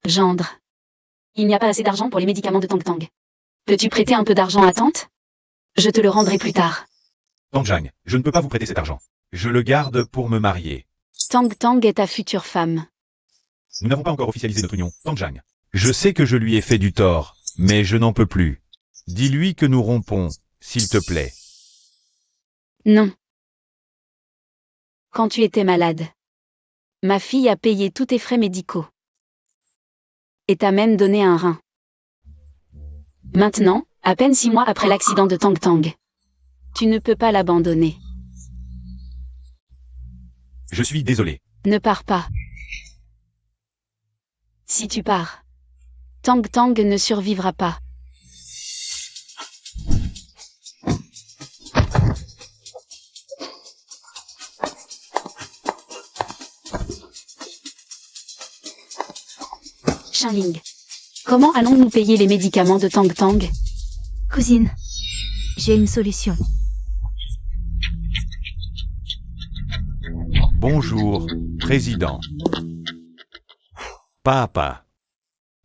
Gendre. Il n'y a pas assez d'argent pour les médicaments de Tang Tang. Peux-tu prêter un peu d'argent à tante? Je te le rendrai plus tard. Tang Jang, je ne peux pas vous prêter cet argent. Je le garde pour me marier. Tang Tang est ta future femme. Nous n'avons pas encore officialisé notre union, Tang Jang. Je sais que je lui ai fait du tort, mais je n'en peux plus. Dis-lui que nous rompons, s'il te plaît. Non. Quand tu étais malade, ma fille a payé tous tes frais médicaux. Et t'a même donné un rein. Maintenant, à peine 6 mois après l'accident de Tang Tang, tu ne peux pas l'abandonner. Je suis désolé. Ne pars pas. Si tu pars, Tang Tang ne survivra pas. Ling, comment allons-nous payer les médicaments de Tang Tang? Cousine, j'ai une solution. Bonjour, président. Papa.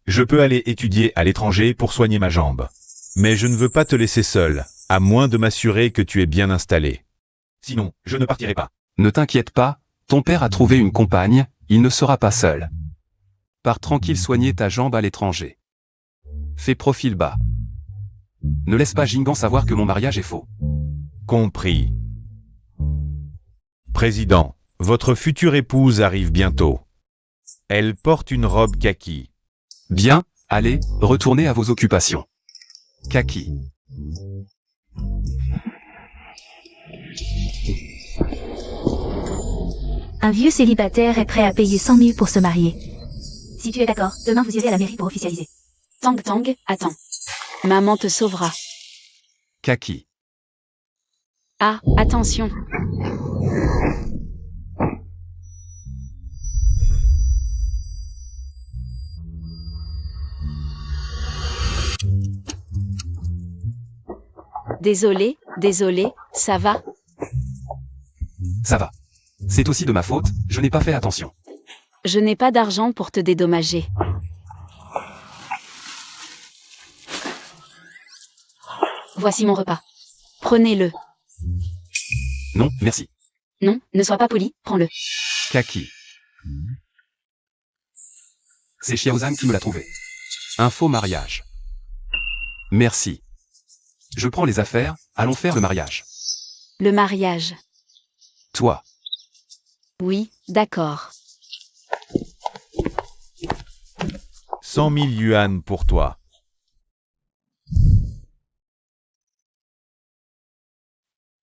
Je peux aller étudier à l'étranger pour soigner ma jambe. Mais je ne veux pas te laisser seul, à moins de m'assurer que tu es bien installé. Sinon, je ne partirai pas. Ne t'inquiète pas, ton père a trouvé une compagne, il ne sera pas seul. Pars tranquille soigner ta jambe à l'étranger. Fais profil bas. Ne laisse pas Jingan savoir que mon mariage est faux. Compris. Président, votre future épouse arrive bientôt. Elle porte une robe kaki. Bien, allez, retournez à vos occupations. Kaki. Un vieux célibataire est prêt à payer 100 000 pour se marier. Si tu es d'accord, demain vous irez à la mairie pour officialiser. Tang Tang, attends. Maman te sauvera. Kaki. Ah, attention. Désolé, ça va? Ça va. C'est aussi de ma faute, je n'ai pas fait attention. Je n'ai pas d'argent pour te dédommager. Voici mon repas. Prenez-le. Non, merci. Non, ne sois pas poli, prends-le. Kaki. C'est Xiaozan qui me l'a trouvé. Un faux mariage. Merci. Je prends les affaires, allons faire le mariage. Le mariage. Toi. Oui, d'accord. 100 000 yuan pour toi.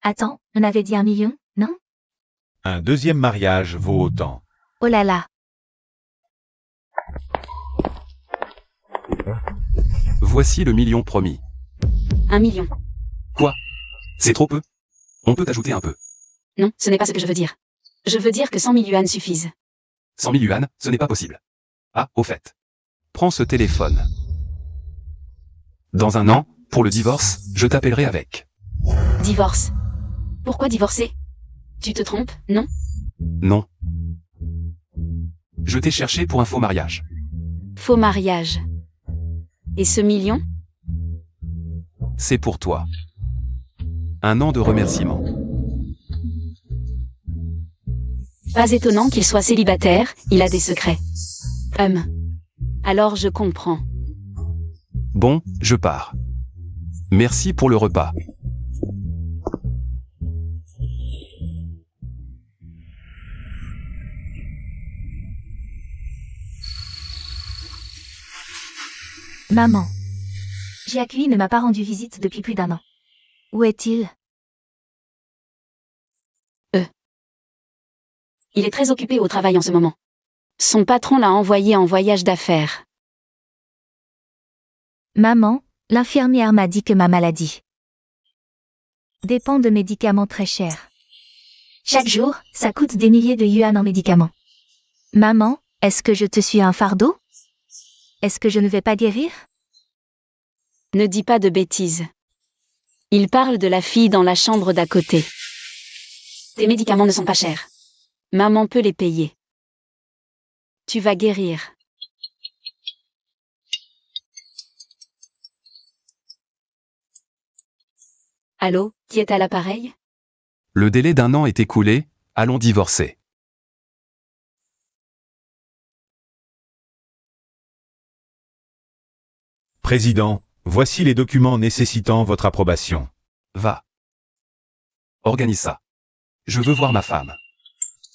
Attends, on avait dit 1 million, non? Un deuxième mariage vaut autant. Oh là là. Voici le million promis. 1 million. Quoi? C'est trop peu? On peut ajouter un peu. Non, ce n'est pas ce que je veux dire. Je veux dire que 100 000 yuan suffisent. 100 000 yuan, ce n'est pas possible. Ah, au fait. Prends ce téléphone. Dans un an, pour le divorce, je t'appellerai avec. Divorce. Pourquoi divorcer? Tu te trompes, non? Non. Je t'ai cherché pour un faux mariage. Faux mariage. Et ce million? C'est pour toi. Un an de remerciements. Pas étonnant qu'il soit célibataire, il a des secrets. Alors je comprends. Bon, je pars. Merci pour le repas. Maman. Jiakui ne m'a pas rendu visite depuis plus d'1 an. Où est-il? Il est très occupé au travail en ce moment. Son patron l'a envoyé en voyage d'affaires. Maman, l'infirmière m'a dit que ma maladie dépend de médicaments très chers. Chaque jour, ça coûte des milliers de yuan en médicaments. Maman, est-ce que je te suis un fardeau? Est-ce que je ne vais pas guérir? Ne dis pas de bêtises. Il parle de la fille dans la chambre d'à côté. Tes médicaments ne sont pas chers. Maman peut les payer. Tu vas guérir. Allô, qui est à l'appareil? Le délai d'1 an est écoulé, allons divorcer. Président, voici les documents nécessitant votre approbation. Va. Organise ça. Je veux voir ma femme.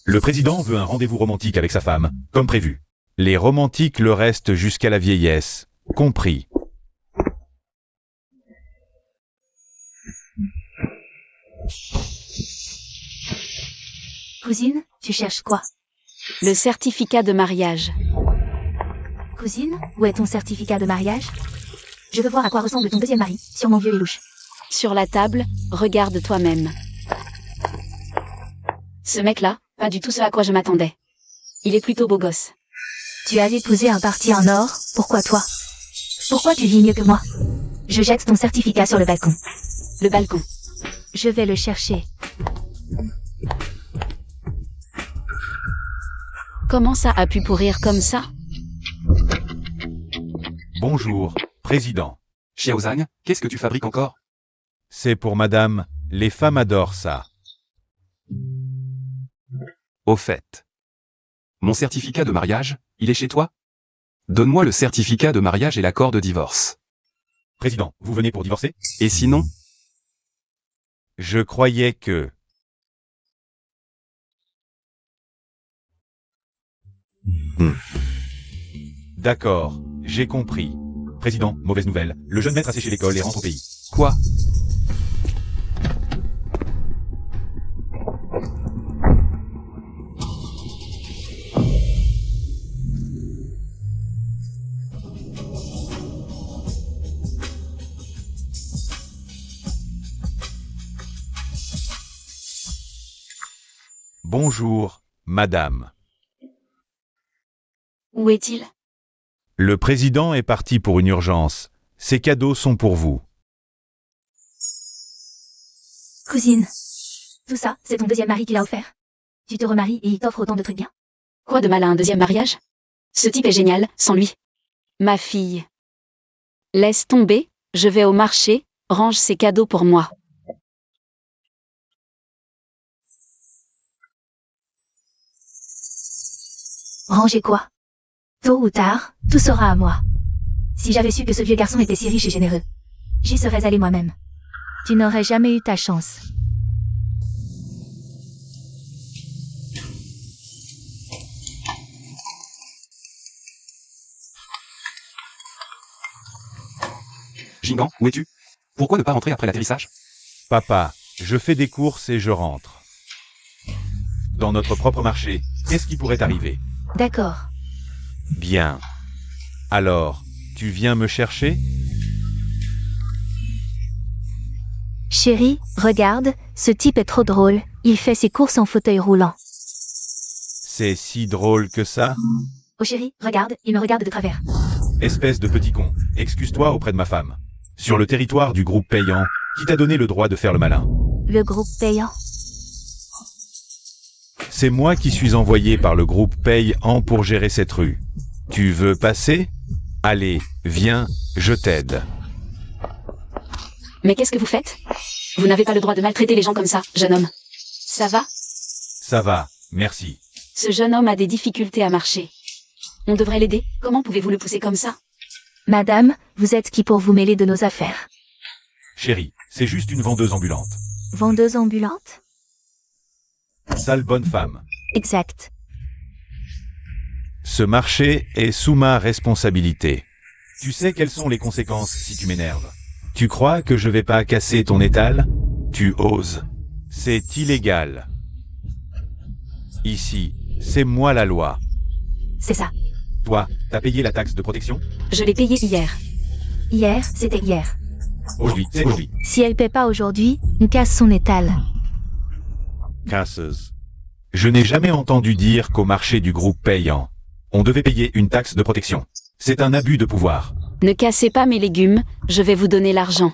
Le président veut un rendez-vous romantique avec sa femme, comme prévu. Les romantiques le restent jusqu'à la vieillesse, compris. Cousine, tu cherches quoi? Le certificat de mariage. Cousine, où est ton certificat de mariage? Je veux voir à quoi ressemble ton deuxième mari, sûrement vieux et louche. Sur la table, regarde toi-même. Ce mec-là, pas du tout ce à quoi je m'attendais. Il est plutôt beau gosse. Tu as épousé un parti en or, pourquoi toi? Pourquoi tu vis mieux que moi? Je jette ton certificat sur le balcon. Le balcon. Je vais le chercher. Comment ça a pu pourrir comme ça? Bonjour, président. Xiaozang, qu'est-ce que tu fabriques encore? C'est pour madame, les femmes adorent ça. Au fait. Mon certificat de mariage, il est chez toi? Donne-moi le certificat de mariage et l'accord de divorce. Président, vous venez pour divorcer? Et sinon? Je croyais que... D'accord, j'ai compris. Président, mauvaise nouvelle. Le jeune maître a séché l'école et rentre au pays. Quoi? Bonjour, madame. Où est-il? Le président est parti pour une urgence. Ces cadeaux sont pour vous. Cousine. Tout ça, c'est ton deuxième mari qui l'a offert. Tu te remaries et il t'offre autant de trucs bien. Quoi de mal à un deuxième mariage? Ce type est génial, sans lui. Ma fille. Laisse tomber, je vais au marché, range ces cadeaux pour moi. Ranger quoi? Tôt ou tard, tout sera à moi. Si j'avais su que ce vieux garçon était si riche et généreux, j'y serais allée moi-même. Tu n'aurais jamais eu ta chance. Jingan, où es-tu? Pourquoi ne pas rentrer après l'atterrissage? Papa, je fais des courses et je rentre. Dans notre propre marché, qu'est-ce qui pourrait arriver? D'accord. Bien. Alors, tu viens me chercher? Chérie, regarde, ce type est trop drôle, il fait ses courses en fauteuil roulant. C'est si drôle que ça? Oh chérie, regarde, il me regarde de travers. Espèce de petit con, excuse-toi auprès de ma femme. Sur le territoire du groupe payant, qui t'a donné le droit de faire le malin? Le groupe payant. C'est moi qui suis envoyé par le groupe payant pour gérer cette rue. Tu veux passer? Allez, viens, je t'aide. Mais qu'est-ce que vous faites? Vous n'avez pas le droit de maltraiter les gens comme ça, jeune homme. Ça va? Ça va, merci. Ce jeune homme a des difficultés à marcher. On devrait l'aider, comment pouvez-vous le pousser comme ça? Madame, vous êtes qui pour vous mêler de nos affaires? Chérie, c'est juste une vendeuse ambulante. Vendeuse ambulante? Sale bonne femme. Exact. Ce marché est sous ma responsabilité. Tu sais quelles sont les conséquences si tu m'énerves. Tu crois que je vais pas casser ton étal? Tu oses. C'est illégal. Ici, c'est moi la loi. C'est ça. Toi, t'as payé la taxe de protection? Je l'ai payé hier. Hier, c'était hier. Aujourd'hui, c'est aujourd'hui. Si elle paie pas aujourd'hui, on casse son étal. Casseuse. Je n'ai jamais entendu dire qu'au marché du groupe payant, on devait payer une taxe de protection. C'est un abus de pouvoir. Ne cassez pas mes légumes, je vais vous donner l'argent.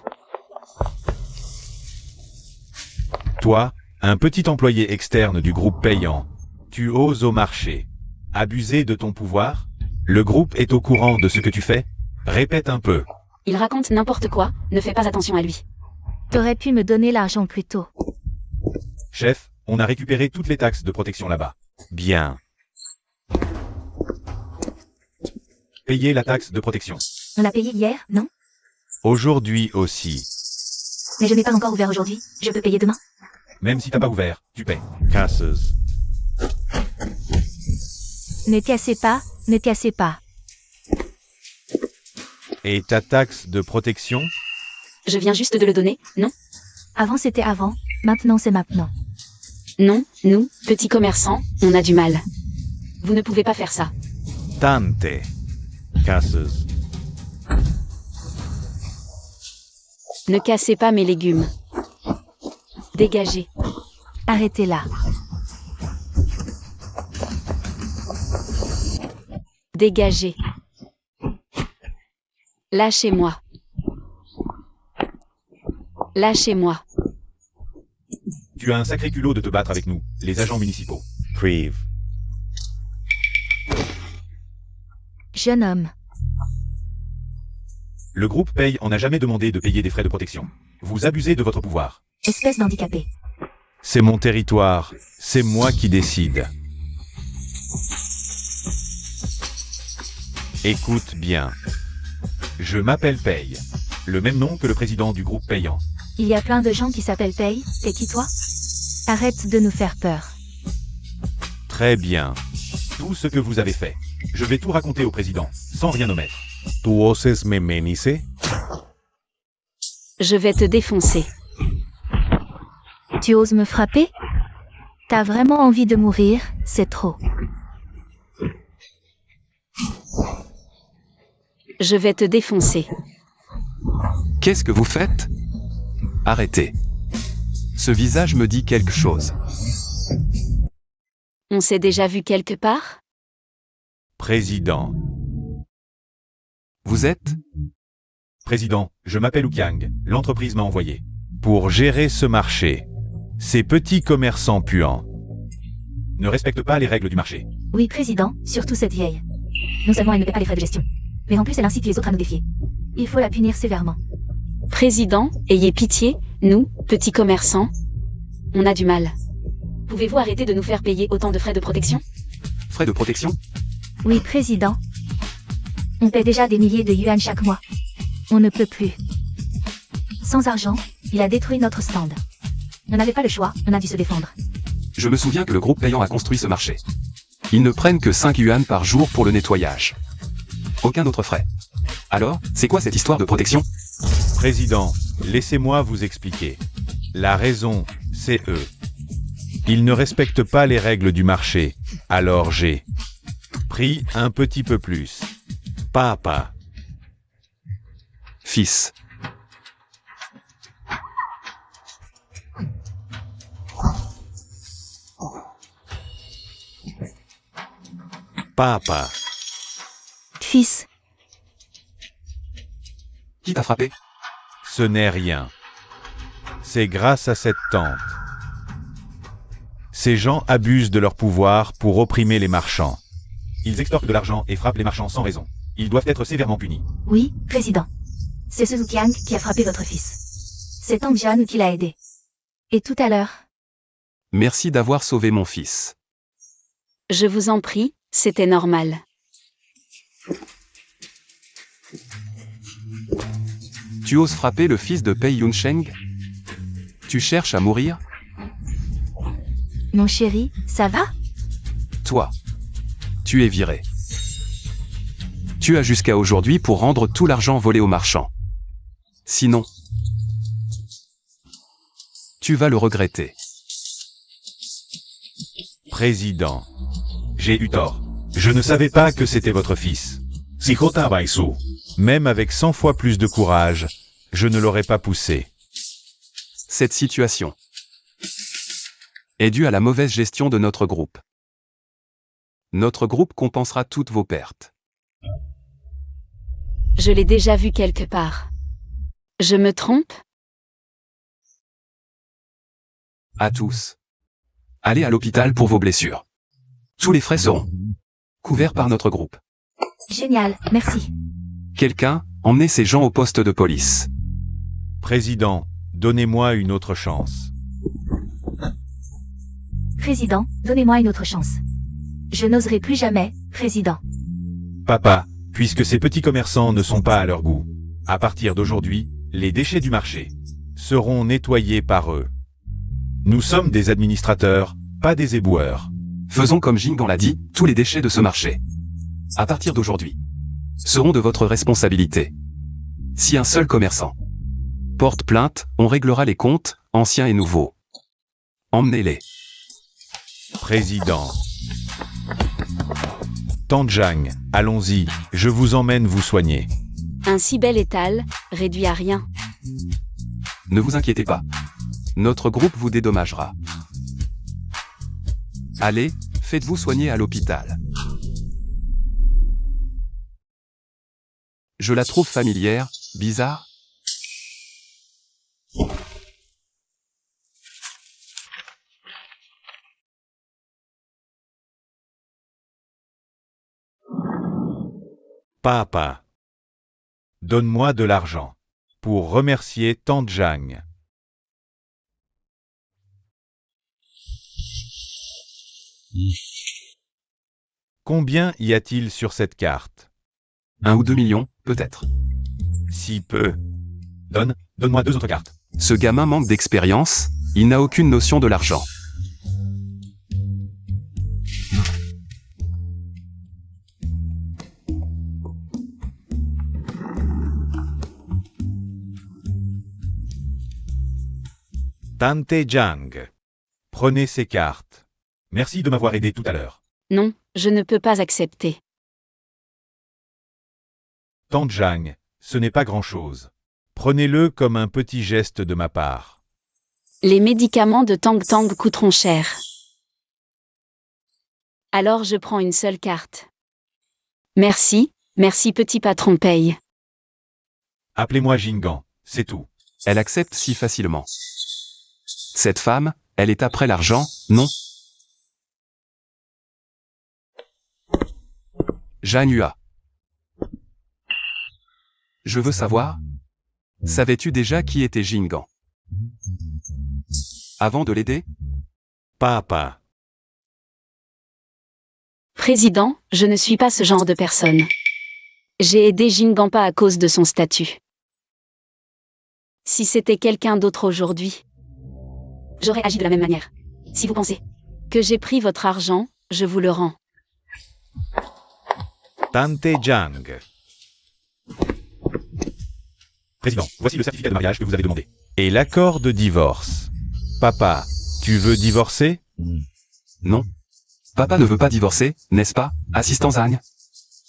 Toi, un petit employé externe du groupe payant, tu oses au marché. Abuser de ton pouvoir? Le groupe est au courant de ce que tu fais? Répète un peu. Il raconte n'importe quoi, ne fais pas attention à lui. T'aurais pu me donner l'argent plus tôt. Chef, on a récupéré toutes les taxes de protection là-bas. Bien. Payez la taxe de protection. On l'a payé hier, non? Aujourd'hui aussi. Mais je n'ai pas encore ouvert aujourd'hui. Je peux payer demain. Même si t'as pas ouvert, tu paies. Casses. Ne cassez pas, ne cassez pas. Et ta taxe de protection? Je viens juste de le donner, non? Avant c'était avant, maintenant c'est maintenant. Non, nous, petits commerçants, on a du mal. Vous ne pouvez pas faire ça. Tante. Casses. Ne cassez pas mes légumes. Dégagez. Arrêtez là. Dégagez. Lâchez-moi. Lâchez-moi. Tu as un sacré culot de te battre avec nous, les agents municipaux. Prive. Jeune homme. Le groupe paye en n'a jamais demandé de payer des frais de protection. Vous abusez de votre pouvoir. Espèce d'handicapé. C'est mon territoire, c'est moi qui décide. Écoute bien. Je m'appelle Paye. Le même nom que le président du groupe payant. Il y a plein de gens qui s'appellent Paye. T'es qui toi? Arrête de nous faire peur. Très bien. Tout ce que vous avez fait. Je vais tout raconter au président, sans rien omettre. Tu oses me méniser? Je vais te défoncer. Tu oses me frapper? T'as vraiment envie de mourir, c'est trop. Je vais te défoncer. Qu'est-ce que vous faites? Arrêtez. Ce visage me dit quelque chose. On s'est déjà vu quelque part? Président. Vous êtes? Président, je m'appelle Oukiang, l'entreprise m'a envoyé. Pour gérer ce marché. Ces petits commerçants puants ne respectent pas les règles du marché. Oui, président, surtout cette vieille. Non seulement elle ne paie pas les frais de gestion, mais en plus elle incite les autres à nous défier. Il faut la punir sévèrement. Président, ayez pitié, nous, petits commerçants. On a du mal. Pouvez-vous arrêter de nous faire payer autant de frais de protection? Frais de protection? Oui, président. On paie déjà des milliers de yuan chaque mois. On ne peut plus. Sans argent, il a détruit notre stand. On n'avait pas le choix, on a dû se défendre. Je me souviens que le groupe payant a construit ce marché. Ils ne prennent que 5 yuan par jour pour le nettoyage. Aucun autre frais. Alors, c'est quoi cette histoire de protection? Président, laissez-moi vous expliquer. La raison, c'est eux. Ils ne respectent pas les règles du marché, alors j'ai pris un petit peu plus. Papa. Fils. Papa. Fils, Qui t'a frappé? Ce n'est rien. C'est grâce à cette tante. Ces gens abusent de leur pouvoir pour opprimer les marchands. Ils extorquent de l'argent et frappent les marchands sans raison. Ils doivent être sévèrement punis. oui, président. C'est ce Zhuqiang qui a frappé votre fils. C'est Tang Jian qui l'a aidé. Et tout à l'heure, Merci d'avoir sauvé mon fils. Je vous en prie, c'était normal. Tu oses frapper le fils de Pei Yunsheng? Tu cherches à mourir? mon chéri, ça va? Toi. Tu es viré. Tu as jusqu'à aujourd'hui pour rendre tout l'argent volé aux marchands. Sinon, tu vas le regretter. Président. J'ai eu tort. Je ne savais pas que c'était votre fils. Sikota Baisu. Même avec 100 fois plus de courage, je ne l'aurais pas poussé. Cette situation est due à la mauvaise gestion de notre groupe. Notre groupe compensera toutes vos pertes. Je l'ai déjà vu quelque part. Je me trompe? À tous. Allez à l'hôpital pour vos blessures. Tous les frais seront couverts par notre groupe. Génial, merci. Quelqu'un, emmenez ces gens au poste de police. Président, donnez-moi une autre chance. Président, donnez-moi une autre chance. Je n'oserai plus jamais, Président. Papa, puisque ces petits commerçants ne sont pas à leur goût, à partir d'aujourd'hui, les déchets du marché seront nettoyés par eux. Nous sommes des administrateurs, pas des éboueurs. Faisons comme Jingan l'a dit, tous les déchets de ce marché, à partir d'aujourd'hui, seront de votre responsabilité. Si un seul commerçant porte plainte, on réglera les comptes, anciens et nouveaux. Emmenez-les. Président. Tante Jang, allons-y, je vous emmène vous soigner. Un si bel étal, réduit à rien. Ne vous inquiétez pas. Notre groupe vous dédommagera. Allez, faites-vous soigner à l'hôpital. Je la trouve familière, bizarre. Papa. Donne-moi de l'argent. Pour remercier Tante Jang. Combien y a-t-il sur cette carte? 1 ou 2 millions, peut-être. Si peu. Donne-moi 2 autres cartes. Ce gamin manque d'expérience, il n'a aucune notion de l'argent. Tante Jang. Prenez ces cartes. Merci de m'avoir aidé tout à l'heure. Non, je ne peux pas accepter. Tante Jang, ce n'est pas grand-chose. Prenez-le comme un petit geste de ma part. Les médicaments de Tang Tang coûteront cher. Alors je prends une seule carte. Merci, merci petit patron paye. Appelez-moi Jingan, c'est tout. Elle accepte si facilement. Cette femme, elle est après l'argent, non? Janua. Je veux savoir. Savais-tu déjà qui était Jingan? Avant de l'aider? Papa. Président, je ne suis pas ce genre de personne. J'ai aidé Jingampa à cause de son statut. Si c'était quelqu'un d'autre aujourd'hui, j'aurais agi de la même manière. Si vous pensez que j'ai pris votre argent, je vous le rends. Tante Jang. Président, voici le certificat de mariage que vous avez demandé. Et l'accord de divorce. Papa, tu veux divorcer? Non. Papa ne veut pas divorcer, n'est-ce pas, assistant Zhang?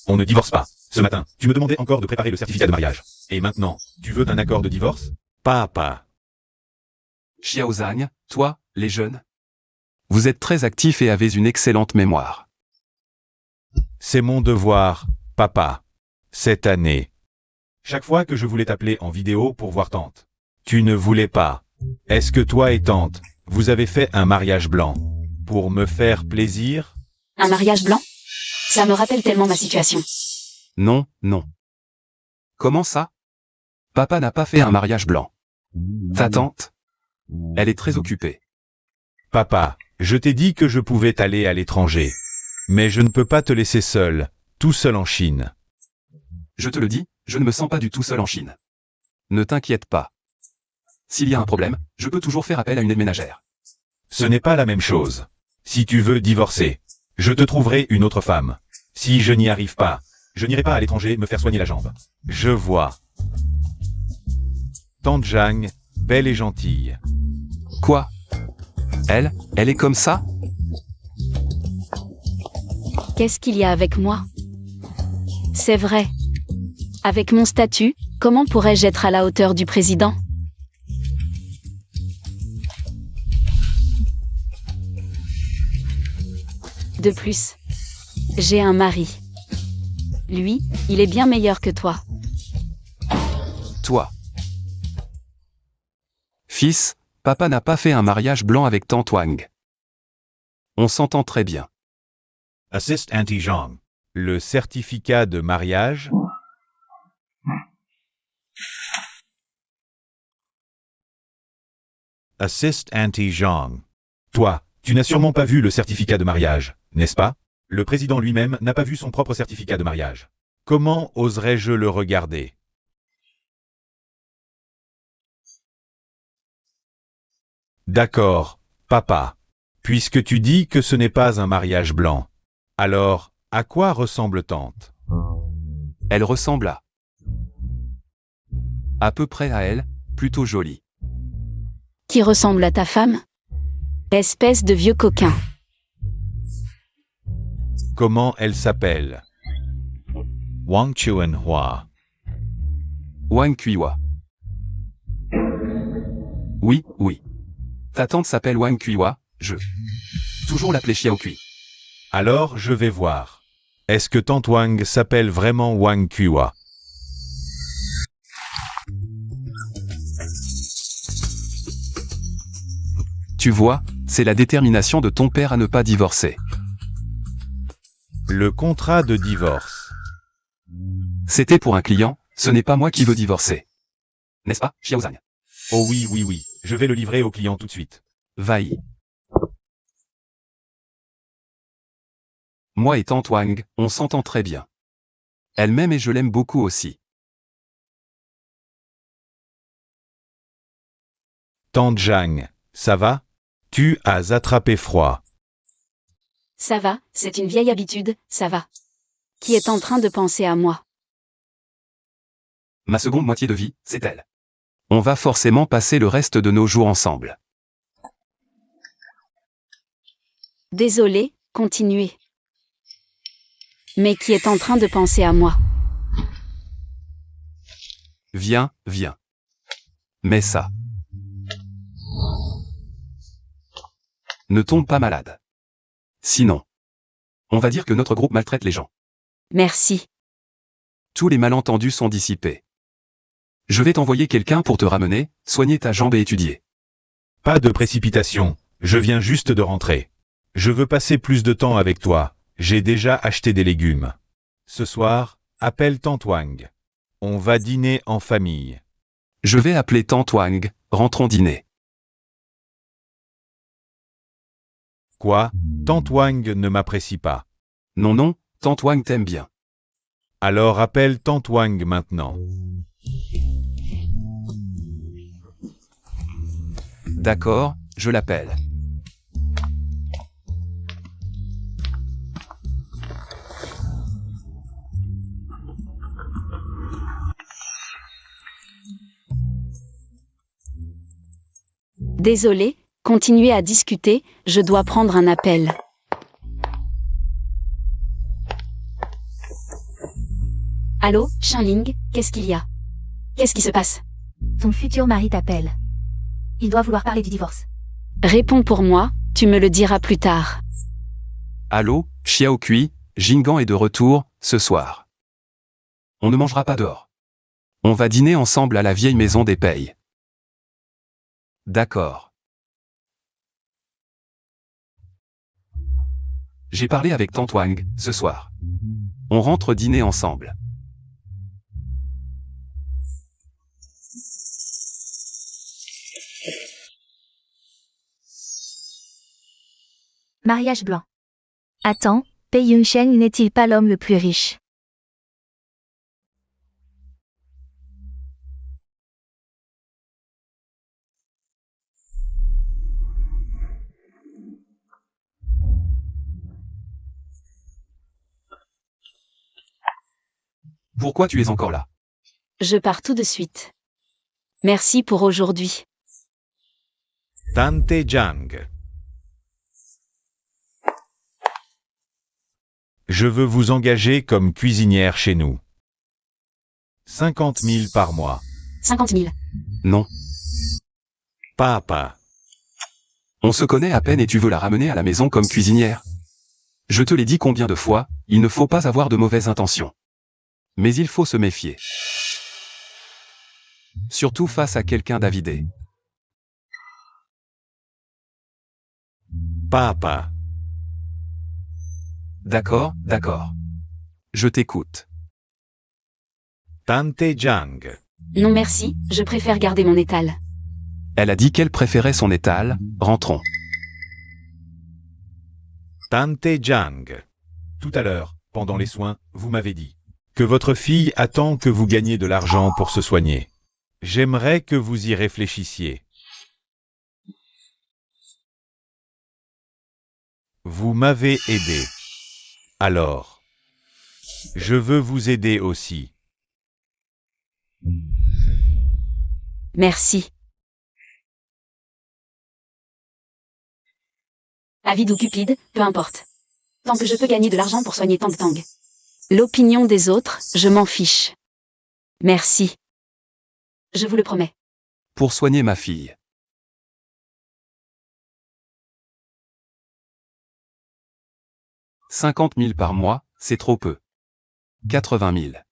On ne divorce pas. Ce matin, tu me demandais encore de préparer le certificat de mariage. Et maintenant, tu veux un accord de divorce? Papa. Xiao Zhang, toi, les jeunes? Vous êtes très actifs et avez une excellente mémoire. C'est mon devoir, papa. Cette année. Chaque fois que je voulais t'appeler en vidéo pour voir tante, tu ne voulais pas. Est-ce que toi et tante, vous avez fait un mariage blanc pour me faire plaisir? Un mariage blanc? Ça me rappelle tellement ma situation. Non, non. Comment ça? Papa n'a pas fait un mariage blanc. Ta tante? Elle est très occupée. Papa, je t'ai dit que je pouvais aller à l'étranger. Mais je ne peux pas te laisser seul, tout seul en Chine. Je te le dis, je ne me sens pas du tout seul en Chine. Ne t'inquiète pas. S'il y a un problème, je peux toujours faire appel à une aide ménagère. Ce n'est pas la même chose. Si tu veux divorcer, je te trouverai une autre femme. Si je n'y arrive pas, je n'irai pas à l'étranger me faire soigner la jambe. Je vois. Tante Jang, belle et gentille. Quoi? Elle est comme ça? Qu'est-ce qu'il y a avec moi? C'est vrai. Avec mon statut, comment pourrais-je être à la hauteur du président? De plus, j'ai un mari. Lui, il est bien meilleur que toi. Toi. Fils, papa n'a pas fait un mariage blanc avec tante Wang. On s'entend très bien. Assist Auntie Zhang. Le certificat de mariage? Assist Auntie Zhang. Toi, tu n'as sûrement pas vu le certificat de mariage, n'est-ce pas? Le président lui-même n'a pas vu son propre certificat de mariage. Comment oserais-je le regarder? D'accord, papa. Puisque tu dis que ce n'est pas un mariage blanc. Alors, à quoi ressemble tante? Elle ressemble à peu près à elle, plutôt jolie. Qui ressemble à ta femme? Espèce de vieux coquin. Comment elle s'appelle? Wang Chuanhua. Wang Kuiwa. Oui, oui. Ta tante s'appelle Wang Kuiwa, je. Toujours l'appeler Xiao Kui. Alors je vais voir. Est-ce que tante Wang s'appelle vraiment Wang Kuiwa? Tu vois, c'est la détermination de ton père à ne pas divorcer. Le contrat de divorce. C'était pour un client, ce n'est pas moi qui veux divorcer. N'est-ce pas, Xiaozang? Oh oui, oui, oui. Je vais le livrer au client tout de suite. Vai. Moi et tante Wang, on s'entend très bien. Elle m'aime et je l'aime beaucoup aussi. Tante Zhang, ça va? Tu as attrapé froid. Ça va, c'est une vieille habitude, ça va. Qui est en train de penser à moi? Ma seconde moitié de vie, c'est elle. On va forcément passer le reste de nos jours ensemble. Désolé, continuez. Mais qui est en train de penser à moi? Viens, viens. Mais ça. Ne tombe pas malade. Sinon, on va dire que notre groupe maltraite les gens. Merci. Tous les malentendus sont dissipés. Je vais t'envoyer quelqu'un pour te ramener, soigner ta jambe et étudier. Pas de précipitation, je viens juste de rentrer. Je veux passer plus de temps avec toi, j'ai déjà acheté des légumes. Ce soir, appelle tante Wang. On va dîner en famille. Je vais appeler tante Wang, rentrons dîner. Quoi? Tante Wang ne m'apprécie pas. Non, non, tante Wang t'aime bien. Alors appelle tante Wang maintenant. D'accord, je l'appelle. Désolé, continuez à discuter, je dois prendre un appel. Allô, Shinling, qu'est-ce qu'il y a? Qu'est-ce qui se passe? Ton futur mari t'appelle. Il doit vouloir parler du divorce. Réponds pour moi, tu me le diras plus tard. Allô, Xiao Kui, Jingan est de retour, ce soir. On ne mangera pas dehors. On va dîner ensemble à la vieille maison des Pei. D'accord. J'ai parlé avec tante Wang, ce soir. On rentre dîner ensemble. Mariage blanc. Attends, Pei Yunsheng n'est-il pas l'homme le plus riche? Pourquoi tu es encore là? Je pars tout de suite. Merci pour aujourd'hui. Tante Zhang. Je veux vous engager comme cuisinière chez nous. 50 000 par mois. 50 000. Non. Papa. On se connaît à peine et tu veux la ramener à la maison comme cuisinière. Je te l'ai dit combien de fois, il ne faut pas avoir de mauvaises intentions. Mais il faut se méfier. Surtout face à quelqu'un d'avidé. Papa. D'accord, d'accord. Je t'écoute. Tante Zhang. Non merci, je préfère garder mon étal. Elle a dit qu'elle préférait son étal, rentrons. Tante Jang. Tout à l'heure, pendant les soins, vous m'avez dit que votre fille attend que vous gagniez de l'argent pour se soigner. J'aimerais que vous y réfléchissiez. Vous m'avez aidé. Alors, je veux vous aider aussi. Merci. Avide ou cupide, peu importe. Tant que je peux gagner de l'argent pour soigner Tang Tang. L'opinion des autres, je m'en fiche. Merci. Je vous le promets. Pour soigner ma fille. 50 000 par mois, c'est trop peu. 80 000.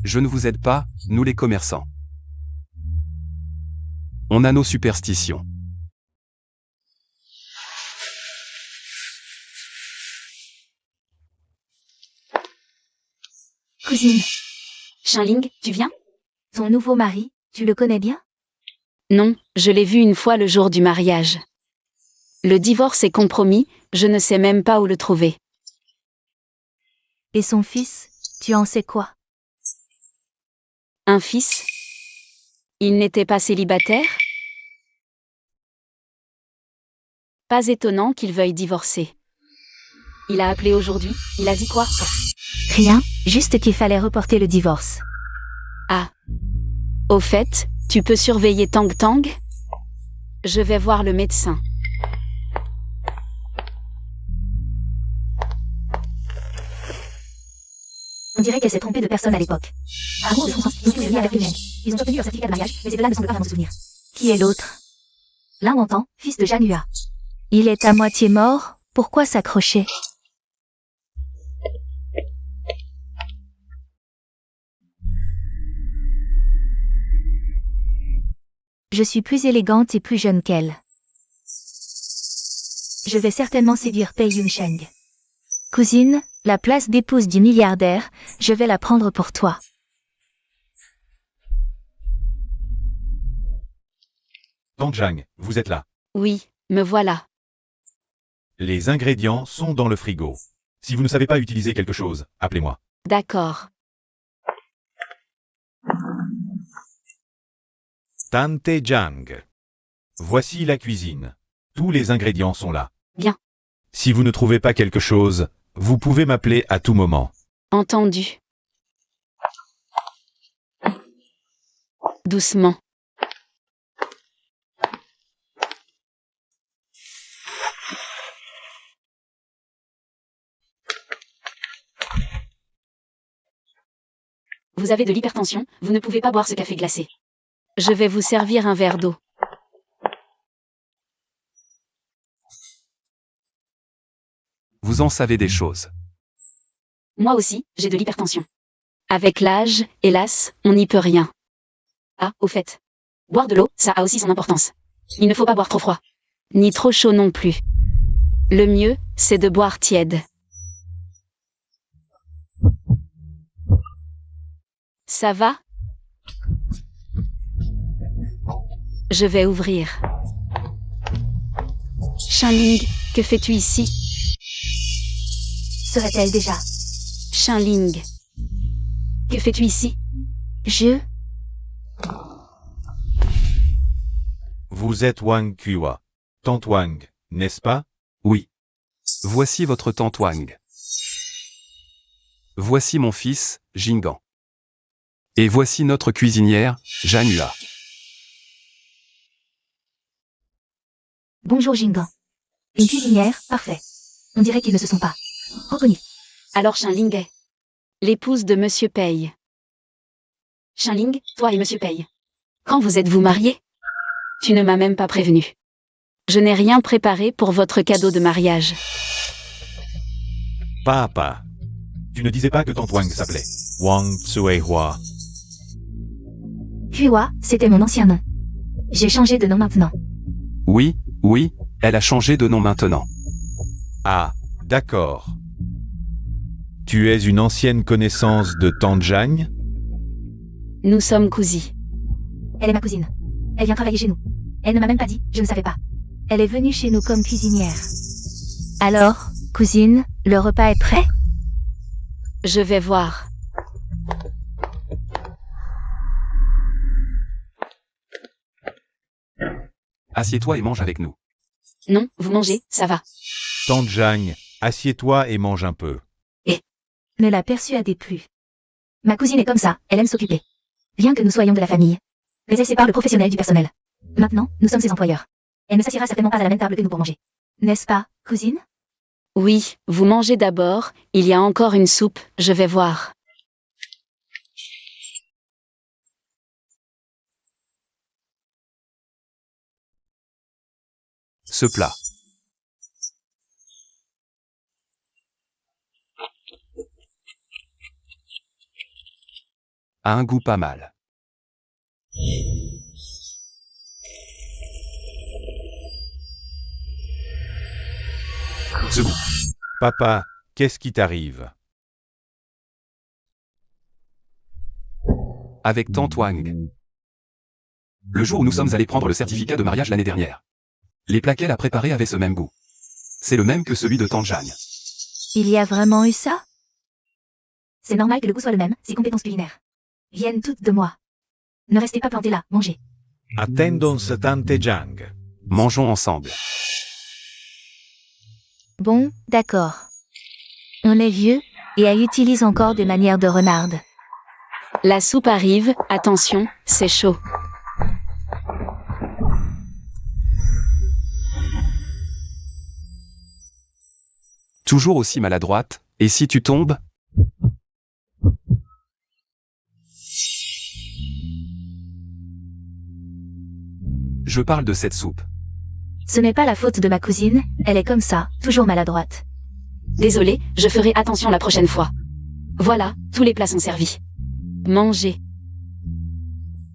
Je ne vous aide pas, nous les commerçants. On a nos superstitions. Cousine, Shinling, tu viens? ton nouveau mari, tu le connais bien? Non, je l'ai vu une fois le jour du mariage. Le divorce est compromis, je ne sais même pas où le trouver. Et son fils, tu en sais quoi? Un fils? Il n'était pas célibataire? Pas étonnant qu'il veuille divorcer. Il a appelé aujourd'hui, il a dit quoi? Rien, juste qu'il fallait reporter le divorce. Ah. Au fait, tu peux surveiller Tang Tang? Je vais voir le médecin. On dirait qu'elle s'est trompée de personne à l'époque. Amour de son sens, ils ont été liés avec Lune. Ils ont obtenu leur certificat de mariage, mais ces deux-là ne semblent pas vraiment se souvenir. Qui est l'autre? L'un entend, fils de Jeanne Hua. Il est à moitié mort, pourquoi s'accrocher? Je suis plus élégante et plus jeune qu'elle. Je vais certainement séduire Pei Yunsheng. Cousine, la place d'épouse du milliardaire, je vais la prendre pour toi. Tante Jang, vous êtes là. Oui, me voilà. Les ingrédients sont dans le frigo. Si vous ne savez pas utiliser quelque chose, appelez-moi. D'accord. Tante Jang. Voici la cuisine. Tous les ingrédients sont là. Bien. Si vous ne trouvez pas quelque chose, vous pouvez m'appeler à tout moment. Entendu. Doucement. Vous avez de l'hypertension, vous ne pouvez pas boire ce café glacé. Je vais vous servir un verre d'eau. Vous en savez des choses. Moi aussi, j'ai de l'hypertension. Avec l'âge, hélas, on n'y peut rien. Ah, au fait. Boire de l'eau, ça a aussi son importance. Il ne faut pas boire trop froid. Ni trop chaud non plus. Le mieux, c'est de boire tiède. Ça va? Je vais ouvrir. Shinling, que fais-tu ici? Serait-elle déjà? Shinling. Que fais-tu ici? Vous êtes Wang Kua. Tante Wang, n'est-ce pas? Oui. Voici votre tante Wang. Voici mon fils, Jingan. Et voici notre cuisinière, Jeanne Hua. Bonjour Jingan. Une cuisinière, parfait. On dirait qu'ils ne se sont pas reconnus. Alors Shinling est l'épouse de Monsieur Pei. Shinling, toi et Monsieur Pei. Quand vous êtes-vous mariés? Tu ne m'as même pas prévenu. Je n'ai rien préparé pour votre cadeau de mariage. Papa. Tu ne disais pas que Tante Wang s'appelait Wang Tsuehua. Hua, c'était mon ancien nom. J'ai changé de nom maintenant. Oui, elle a changé de nom maintenant. Ah, d'accord. Tu es une ancienne connaissance de Tante Jang? Nous sommes cousis. Elle est ma cousine. Elle vient travailler chez nous. Elle ne m'a même pas dit, je ne savais pas. Elle est venue chez nous comme cuisinière. Alors, cousine, le repas est prêt? Je vais voir. Assieds-toi et mange avec nous. Non, vous mangez, ça va. Tante Jang, assieds-toi et mange un peu. Ne la persuadez plus. Ma cousine est comme ça, elle aime s'occuper. Bien que nous soyons de la famille. Mais elle sépare le professionnel du personnel. Maintenant, nous sommes ses employeurs. Elle ne s'assiera certainement pas à la même table que nous pour manger. N'est-ce pas, cousine? Oui, vous mangez d'abord, il y a encore une soupe, je vais voir. Ce plat. A un goût pas mal. Ce goût. Papa, qu'est-ce qui t'arrive? Avec Tante Wang. Le jour où nous sommes allés prendre le certificat de mariage l'année dernière. Les plats qu'elle a préparés avaient ce même goût. C'est le même que celui de Tante Jang. Il y a vraiment eu ça? C'est normal que le goût soit le même, ses compétences culinaires viennent toutes de moi. Ne restez pas plantés là, mangez. Attendons tante Jang. Mangeons ensemble. Bon, d'accord. On est vieux, et elle utilise encore des manières de renarde. La soupe arrive, attention, c'est chaud. Toujours aussi maladroite, et si tu tombes? Je parle de cette soupe. Ce n'est pas la faute de ma cousine, elle est comme ça, toujours maladroite. Désolé, je ferai attention la prochaine fois. Voilà, tous les plats sont servis. Mangez.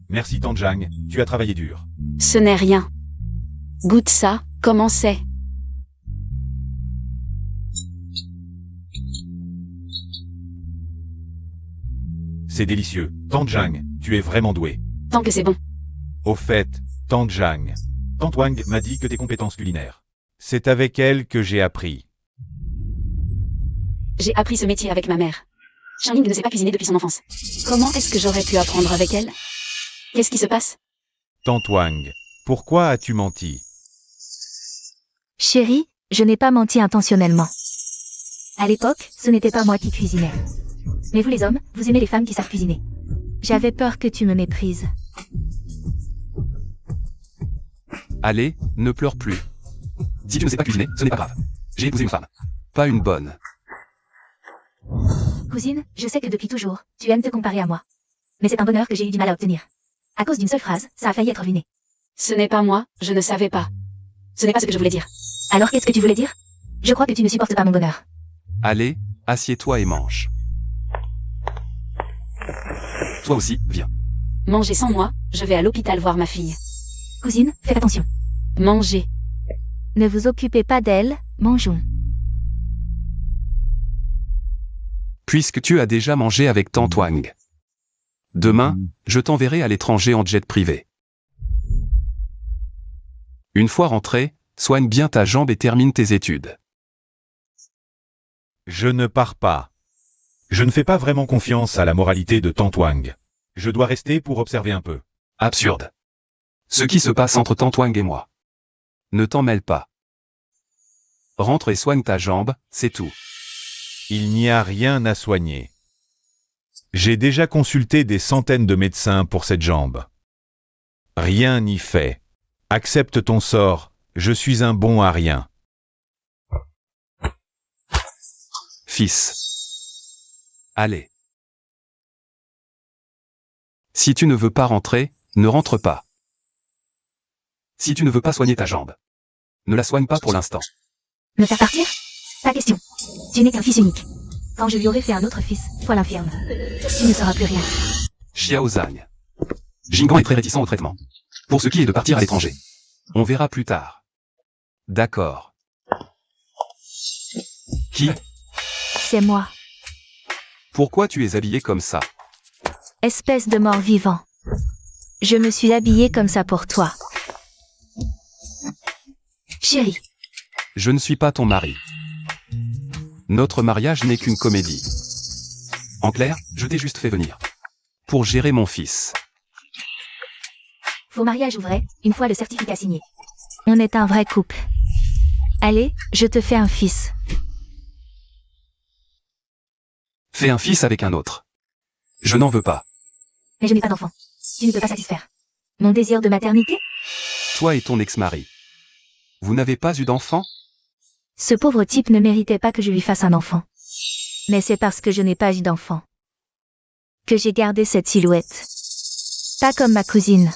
Merci tante Jang, tu as travaillé dur. Ce n'est rien. Goûte ça, comment c'est? C'est délicieux. Tante Jang, tu es vraiment douée. Tant que c'est bon. Au fait, tante Jang, tante Wang m'a dit que tes compétences culinaires. C'est avec elle que j'ai appris. J'ai appris ce métier avec ma mère. Charline ne sait pas cuisiner depuis son enfance. Comment est-ce que j'aurais pu apprendre avec elle? Qu'est-ce qui se passe? Tante Wang, pourquoi as-tu menti? Chérie, je n'ai pas menti intentionnellement. À l'époque, ce n'était pas moi qui cuisinais. Mais vous les hommes, vous aimez les femmes qui savent cuisiner. J'avais peur que tu me méprises. Allez, ne pleure plus. Si tu ne sais pas cuisiner, ce n'est pas grave. J'ai épousé une femme. Pas une bonne. Cousine, je sais que depuis toujours, tu aimes te comparer à moi. Mais c'est un bonheur que j'ai eu du mal à obtenir. À cause d'une seule phrase, ça a failli être ruiné. Ce n'est pas moi, je ne savais pas. Ce n'est pas ce que je voulais dire. Alors qu'est-ce que tu voulais dire? Je crois que tu ne supportes pas mon bonheur. Allez, assieds-toi et mange. Toi aussi, viens. Mangez sans moi, je vais à l'hôpital voir ma fille. Cousine, faites attention. Mangez. Ne vous occupez pas d'elle, mangeons. Puisque tu as déjà mangé avec Tante Wang. Demain, je t'enverrai à l'étranger en jet privé. Une fois rentré, soigne bien ta jambe et termine tes études. Je ne pars pas. Je ne fais pas vraiment confiance à la moralité de tante Wang. Je dois rester pour observer un peu. Absurde. Ce qui se passe entre Tante Wang et moi. Ne t'en mêle pas. Rentre et soigne ta jambe, c'est tout. Il n'y a rien à soigner. J'ai déjà consulté des centaines de médecins pour cette jambe. Rien n'y fait. Accepte ton sort, je suis un bon à rien. Fils. Allez. Si tu ne veux pas rentrer, ne rentre pas. Si tu ne veux pas soigner ta jambe, ne la soigne pas pour l'instant. Me faire partir? Pas question. Tu n'es qu'un fils unique. Quand je lui aurai fait un autre fils, toi l'infirme, tu ne sauras plus rien. Xiao Zhang. Jinggan est très réticent au traitement. Pour ce qui est de partir à l'étranger. On verra plus tard. D'accord. Qui? C'est moi. Pourquoi tu es habillé comme ça? Espèce de mort-vivant. Je me suis habillée comme ça pour toi. Chérie, Je ne suis pas ton mari. Notre mariage n'est qu'une comédie. En clair, je t'ai juste fait venir. Pour gérer mon fils. vos mariages ouvraient, une fois le certificat signé. On est un vrai couple. Allez, je te fais un fils. Fais un fils avec un autre. Je n'en veux pas. Mais je n'ai pas d'enfant. Tu ne peux pas satisfaire mon désir de maternité? Toi et ton ex-mari. Vous n'avez pas eu d'enfant? Ce pauvre type ne méritait pas que je lui fasse un enfant. Mais c'est parce que je n'ai pas eu d'enfant que j'ai gardé cette silhouette. Pas comme ma cousine.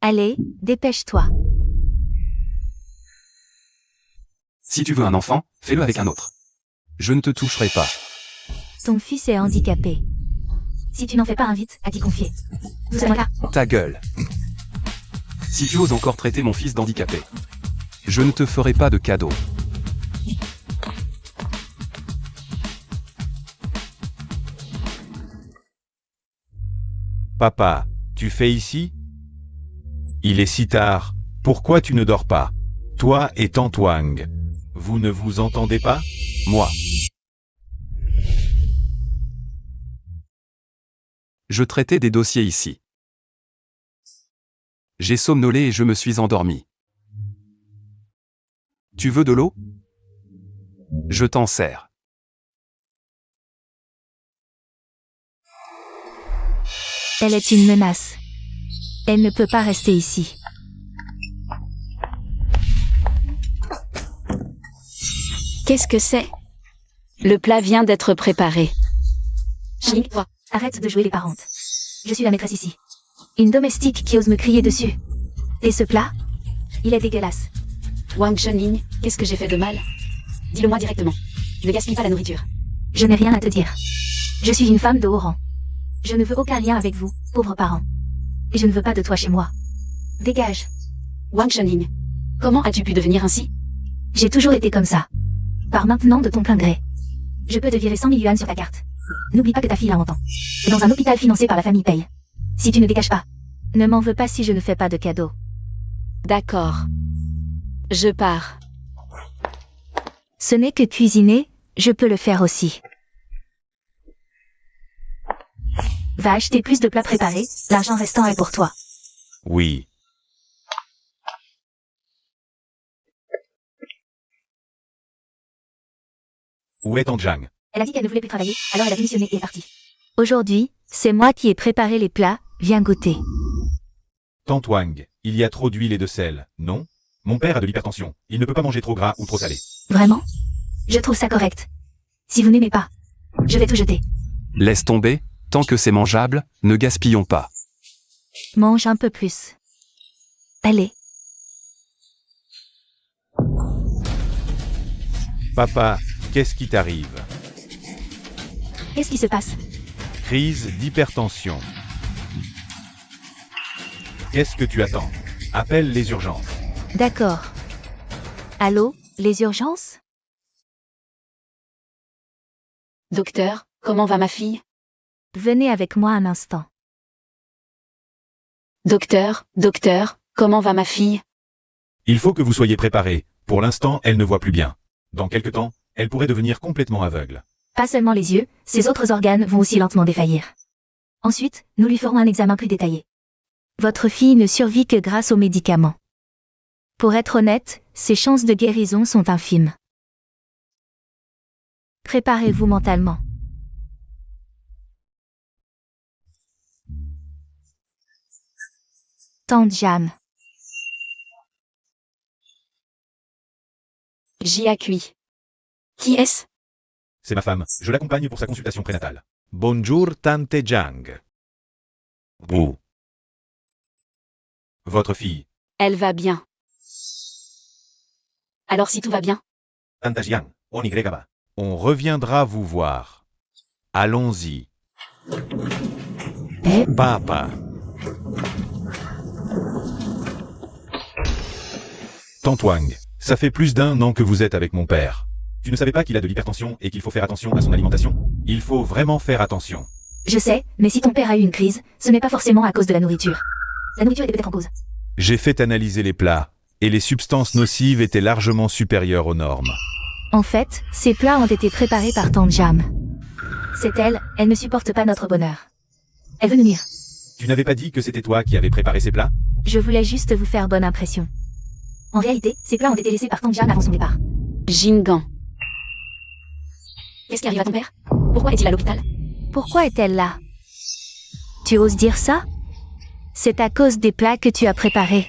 Allez, dépêche-toi. Si tu veux un enfant, fais-le avec un autre. Je ne te toucherai pas. Ton fils est handicapé. Si tu n'en fais pas, invite à t'y confier. Nous sommes là. Ta gueule. Si tu oses encore traiter mon fils d'handicapé, je ne te ferai pas de cadeau. Papa, tu fais ici? Il est si tard, pourquoi tu ne dors pas? Toi et Tante Wang, vous ne vous entendez pas? Moi. Je traitais des dossiers ici. J'ai somnolé et je me suis endormi. Tu veux de l'eau? Je t'en sers. Elle est une menace. Elle ne peut pas rester ici. Qu'est-ce que c'est? Le plat vient d'être préparé. Ching, toi, arrête de jouer les parentes. Je suis la maîtresse ici. Une domestique qui ose me crier dessus. Et ce plat? Il est dégueulasse. Wang Chunling, qu'est-ce que j'ai fait de mal? Dis-le-moi directement. Ne gaspille pas la nourriture. Je n'ai rien à te dire. Je suis une femme de haut rang. Je ne veux aucun lien avec vous, pauvres parents. Et je ne veux pas de toi chez moi. Dégage. Wang Chunling, comment as-tu pu devenir ainsi? J'ai toujours été comme ça. Par maintenant de ton plein gré. Je peux te virer 100 000 yuan sur ta carte. N'oublie pas que ta fille a 11 ans. Et dans un hôpital financé par la famille paye. Si tu ne dégages pas. Ne m'en veux pas si je ne fais pas de cadeaux. D'accord. Je pars. Ce n'est que cuisiner, je peux le faire aussi. Va acheter plus de plats préparés, l'argent restant est pour toi. Oui. Où est Tante Jang? Elle a dit qu'elle ne voulait plus travailler, alors elle a démissionné et est partie. Aujourd'hui, c'est moi qui ai préparé les plats, viens goûter. Tante Wang, il y a trop d'huile et de sel, non? Mon père a de l'hypertension, il ne peut pas manger trop gras ou trop salé. Vraiment? Je trouve ça correct. Si vous n'aimez pas, je vais tout jeter. Laisse tomber, tant que c'est mangeable, ne gaspillons pas. Mange un peu plus. Allez. Papa, qu'est-ce qui t'arrive? Qu'est-ce qui se passe? Crise d'hypertension. Qu'est-ce que tu attends? Appelle les urgences. D'accord. Allô, les urgences? Docteur, comment va ma fille? Venez avec moi un instant. Docteur, comment va ma fille? Il faut que vous soyez préparés. Pour l'instant, elle ne voit plus bien. Dans quelque temps, elle pourrait devenir complètement aveugle. Pas seulement les yeux, ses autres organes vont aussi lentement défaillir. Ensuite, nous lui ferons un examen plus détaillé. Votre fille ne survit que grâce aux médicaments. Pour être honnête, ses chances de guérison sont infimes. Préparez-vous mentalement. Tante Jeanne. J'y accueille. Qui est-ce? C'est ma femme, je l'accompagne pour sa consultation prénatale. Bonjour Tante Jang. Vous. Votre fille. Elle va bien. Alors si tout va bien? Tante Jiang, on y va. On reviendra vous voir. Allons-y. Papa. Tante Wang, ça fait plus d'1 an que vous êtes avec mon père. Tu ne savais pas qu'il a de l'hypertension et qu'il faut faire attention à son alimentation? Il faut vraiment faire attention. Je sais, mais si ton père a eu une crise, ce n'est pas forcément à cause de la nourriture. La nourriture était peut-être en cause. J'ai fait analyser les plats, et les substances nocives étaient largement supérieures aux normes. En fait, ces plats ont été préparés par Tante Jam. C'est elle ne supporte pas notre bonheur. Elle veut nous nuire. Tu n'avais pas dit que c'était toi qui avais préparé ces plats? Je voulais juste vous faire bonne impression. En réalité, ces plats ont été laissés par Tante Jam avant son départ. Jingan. Qu'est-ce qui arrive à ton père? Pourquoi est-il à l'hôpital? Pourquoi est-elle là? Tu oses dire ça? C'est à cause des plats que tu as préparés.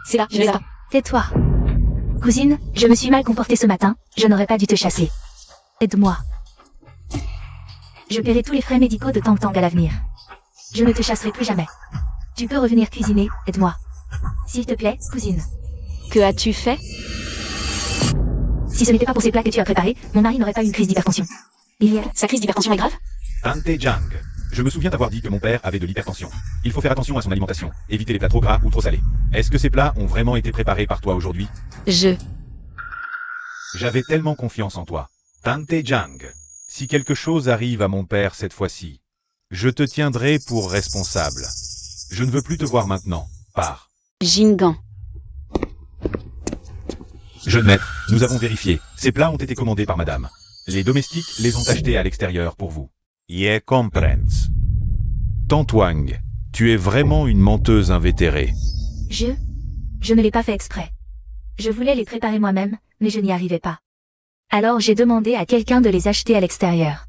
C'est là, je les ai pas. Tais-toi. Cousine, je me suis mal comportée ce matin, je n'aurais pas dû te chasser. Aide-moi. Je paierai tous les frais médicaux de Tang Tang à l'avenir. Je ne te chasserai plus jamais. Tu peux revenir cuisiner, aide-moi. S'il te plaît, cousine. Que as-tu fait? Si ce n'était pas pour ces plats que tu as préparés, mon mari n'aurait pas eu une crise d'hypertension. Sa crise d'hypertension est grave? Tante Jang. Je me souviens t'avoir dit que mon père avait de l'hypertension. Il faut faire attention à son alimentation, éviter les plats trop gras ou trop salés. Est-ce que ces plats ont vraiment été préparés par toi aujourd'hui? J'avais tellement confiance en toi. Tante Jang. Si quelque chose arrive à mon père cette fois-ci, je te tiendrai pour responsable. Je ne veux plus te voir maintenant. Pars. Jingan. Jeune maître, nous avons vérifié. Ces plats ont été commandés par madame. Les domestiques les ont achetés à l'extérieur pour vous. Ye comprens. Tante Wang, tu es vraiment une menteuse invétérée. Je ne l'ai pas fait exprès. Je voulais les préparer moi-même, mais je n'y arrivais pas. Alors j'ai demandé à quelqu'un de les acheter à l'extérieur.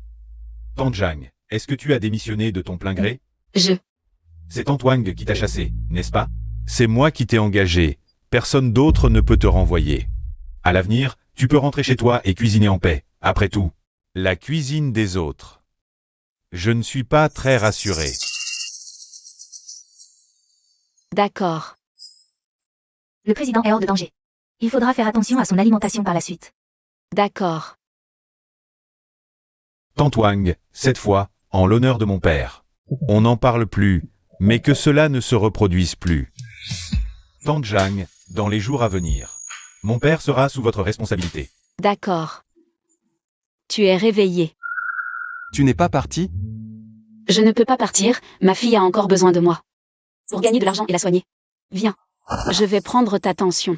Tante Jang, est-ce que tu as démissionné de ton plein gré? C'est Tante Wang qui t'a chassé, n'est-ce pas? C'est moi qui t'ai engagé. Personne d'autre ne peut te renvoyer. À l'avenir, tu peux rentrer chez toi et cuisiner en paix. Après tout, la cuisine des autres. Je ne suis pas très rassuré. D'accord. Le président est hors de danger. Il faudra faire attention à son alimentation par la suite. D'accord. Tante Wang, cette fois, en l'honneur de mon père. On n'en parle plus, mais que cela ne se reproduise plus. Tante Jang, dans les jours à venir. Mon père sera sous votre responsabilité. D'accord. Tu es réveillé. Tu n'es pas parti? Je ne peux pas partir, ma fille a encore besoin de moi. Pour gagner de l'argent et la soigner. Viens. Je vais prendre ta tension.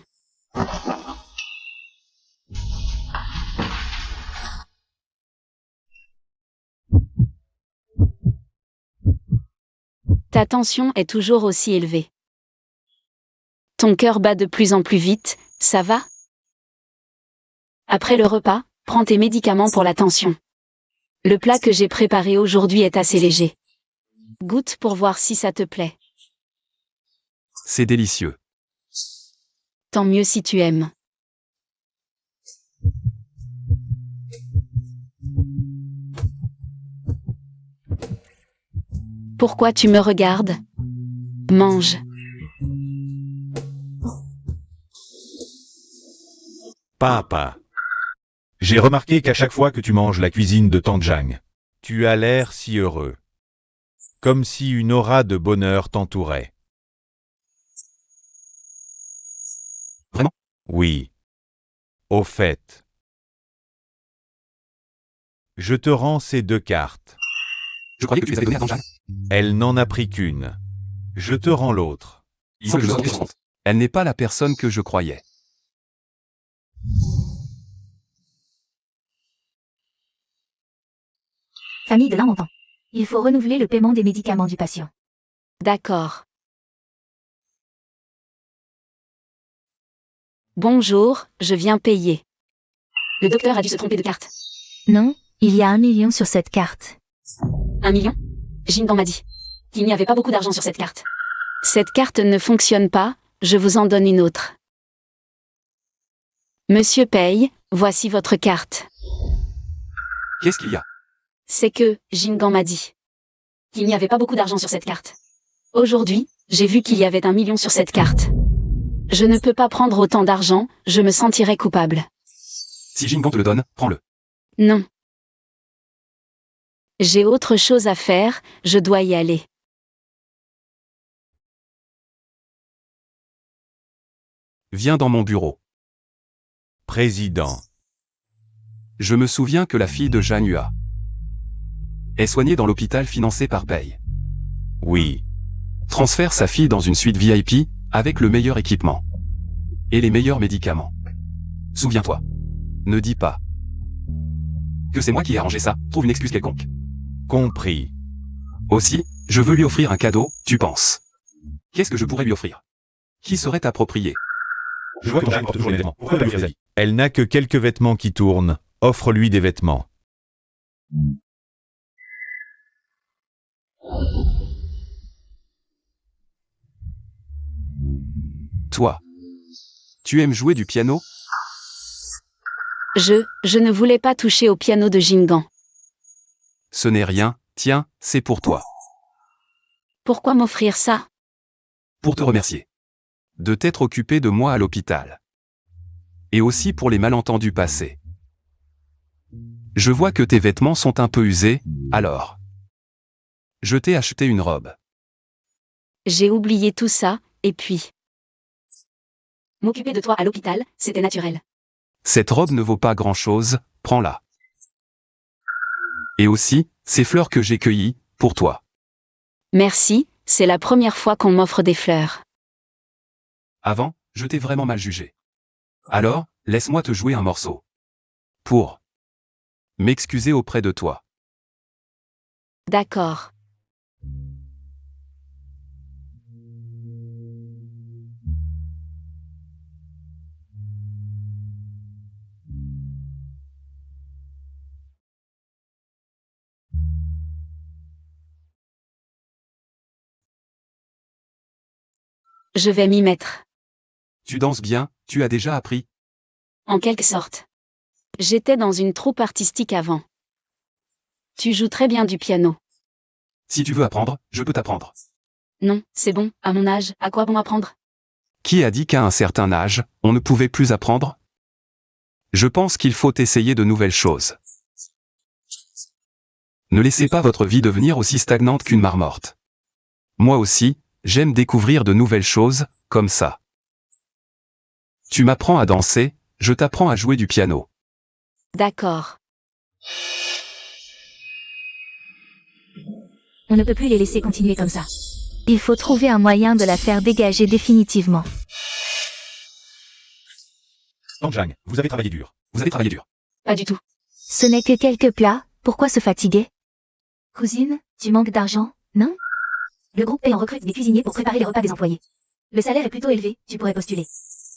Ta tension est toujours aussi élevée. Ton cœur bat de plus en plus vite, ça va? Après le repas, prends tes médicaments pour la tension. Le plat que j'ai préparé aujourd'hui est assez léger. Goûte pour voir si ça te plaît. C'est délicieux. Tant mieux si tu aimes. Pourquoi tu me regardes? Mange. Papa. J'ai remarqué qu'à chaque fois que tu manges la cuisine de Tante Jang, tu as l'air si heureux. Comme si une aura de bonheur t'entourait. Vraiment? Oui. Au fait. Je te rends ces 2 cartes. Je croyais que tu les avais données à Tante Jang. Elle n'en a pris qu'une. Je te rends l'autre. Il faut que je sois présente. Elle n'est pas la personne que je croyais. Famille de l'un montant. Il faut renouveler le paiement des médicaments du patient. D'accord. Bonjour, je viens payer. Le docteur a dû se tromper de carte. Non, il y a 1 million sur cette carte. 1 million? Jingan m'a dit qu'il n'y avait pas beaucoup d'argent sur cette carte. Cette carte ne fonctionne pas, je vous en donne une autre. Monsieur paye, voici votre carte. Qu'est-ce qu'il y a? C'est que, Jingan m'a dit qu'il n'y avait pas beaucoup d'argent sur cette carte. Aujourd'hui, j'ai vu qu'il y avait 1 million sur cette carte. Je ne peux pas prendre autant d'argent, je me sentirais coupable. Si Jingan te le donne, prends-le. Non. J'ai autre chose à faire, je dois y aller. Viens dans mon bureau. Président. Je me souviens que la fille de Janua est soignée dans l'hôpital financé par Paye. Oui. Transfère sa fille dans une suite VIP, avec le meilleur équipement. Et les meilleurs médicaments. Souviens-toi. Ne dis pas que c'est moi qui ai arrangé ça, trouve une excuse quelconque. Compris. Aussi, je veux lui offrir un cadeau, tu penses. Qu'est-ce que je pourrais lui offrir? Qui serait approprié? Je vois que ton porte toujours les vêtements. Pourquoi ne pas lui offrir des habits? Elle n'a que quelques vêtements qui tournent. Offre-lui des vêtements. Toi. Tu aimes jouer du piano? Je ne voulais pas toucher au piano de Jingan. Ce n'est rien, tiens, c'est pour toi. Pourquoi m'offrir ça? Pour te remercier. De t'être occupé de moi à l'hôpital. Et aussi pour les malentendus passés. Je vois que tes vêtements sont un peu usés, alors. Je t'ai acheté une robe. J'ai oublié tout ça, et puis... M'occuper de toi à l'hôpital, c'était naturel. Cette robe ne vaut pas grand-chose, prends-la. Et aussi, ces fleurs que j'ai cueillies, pour toi. Merci, c'est la première fois qu'on m'offre des fleurs. Avant, je t'ai vraiment mal jugé. Alors, laisse-moi te jouer un morceau. Pour m'excuser auprès de toi. D'accord. Je vais m'y mettre. Tu danses bien, tu as déjà appris. En quelque sorte. J'étais dans une troupe artistique avant. Tu joues très bien du piano. Si tu veux apprendre, je peux t'apprendre. Non, c'est bon, à mon âge, à quoi bon apprendre? Qui a dit qu'à un certain âge, on ne pouvait plus apprendre? Je pense qu'il faut essayer de nouvelles choses. Ne laissez pas votre vie devenir aussi stagnante qu'une mare morte. Moi aussi, j'aime découvrir de nouvelles choses, comme ça. Tu m'apprends à danser, je t'apprends à jouer du piano. D'accord. On ne peut plus les laisser continuer comme ça. Il faut trouver un moyen de la faire dégager définitivement. Tang Jang, vous avez travaillé dur. Vous avez travaillé dur. Pas du tout. Ce n'est que quelques plats, pourquoi se fatiguer? Cousine, tu manques d'argent, non? Le groupe Paye en recrute des cuisiniers pour préparer les repas des employés. Le salaire est plutôt élevé, tu pourrais postuler.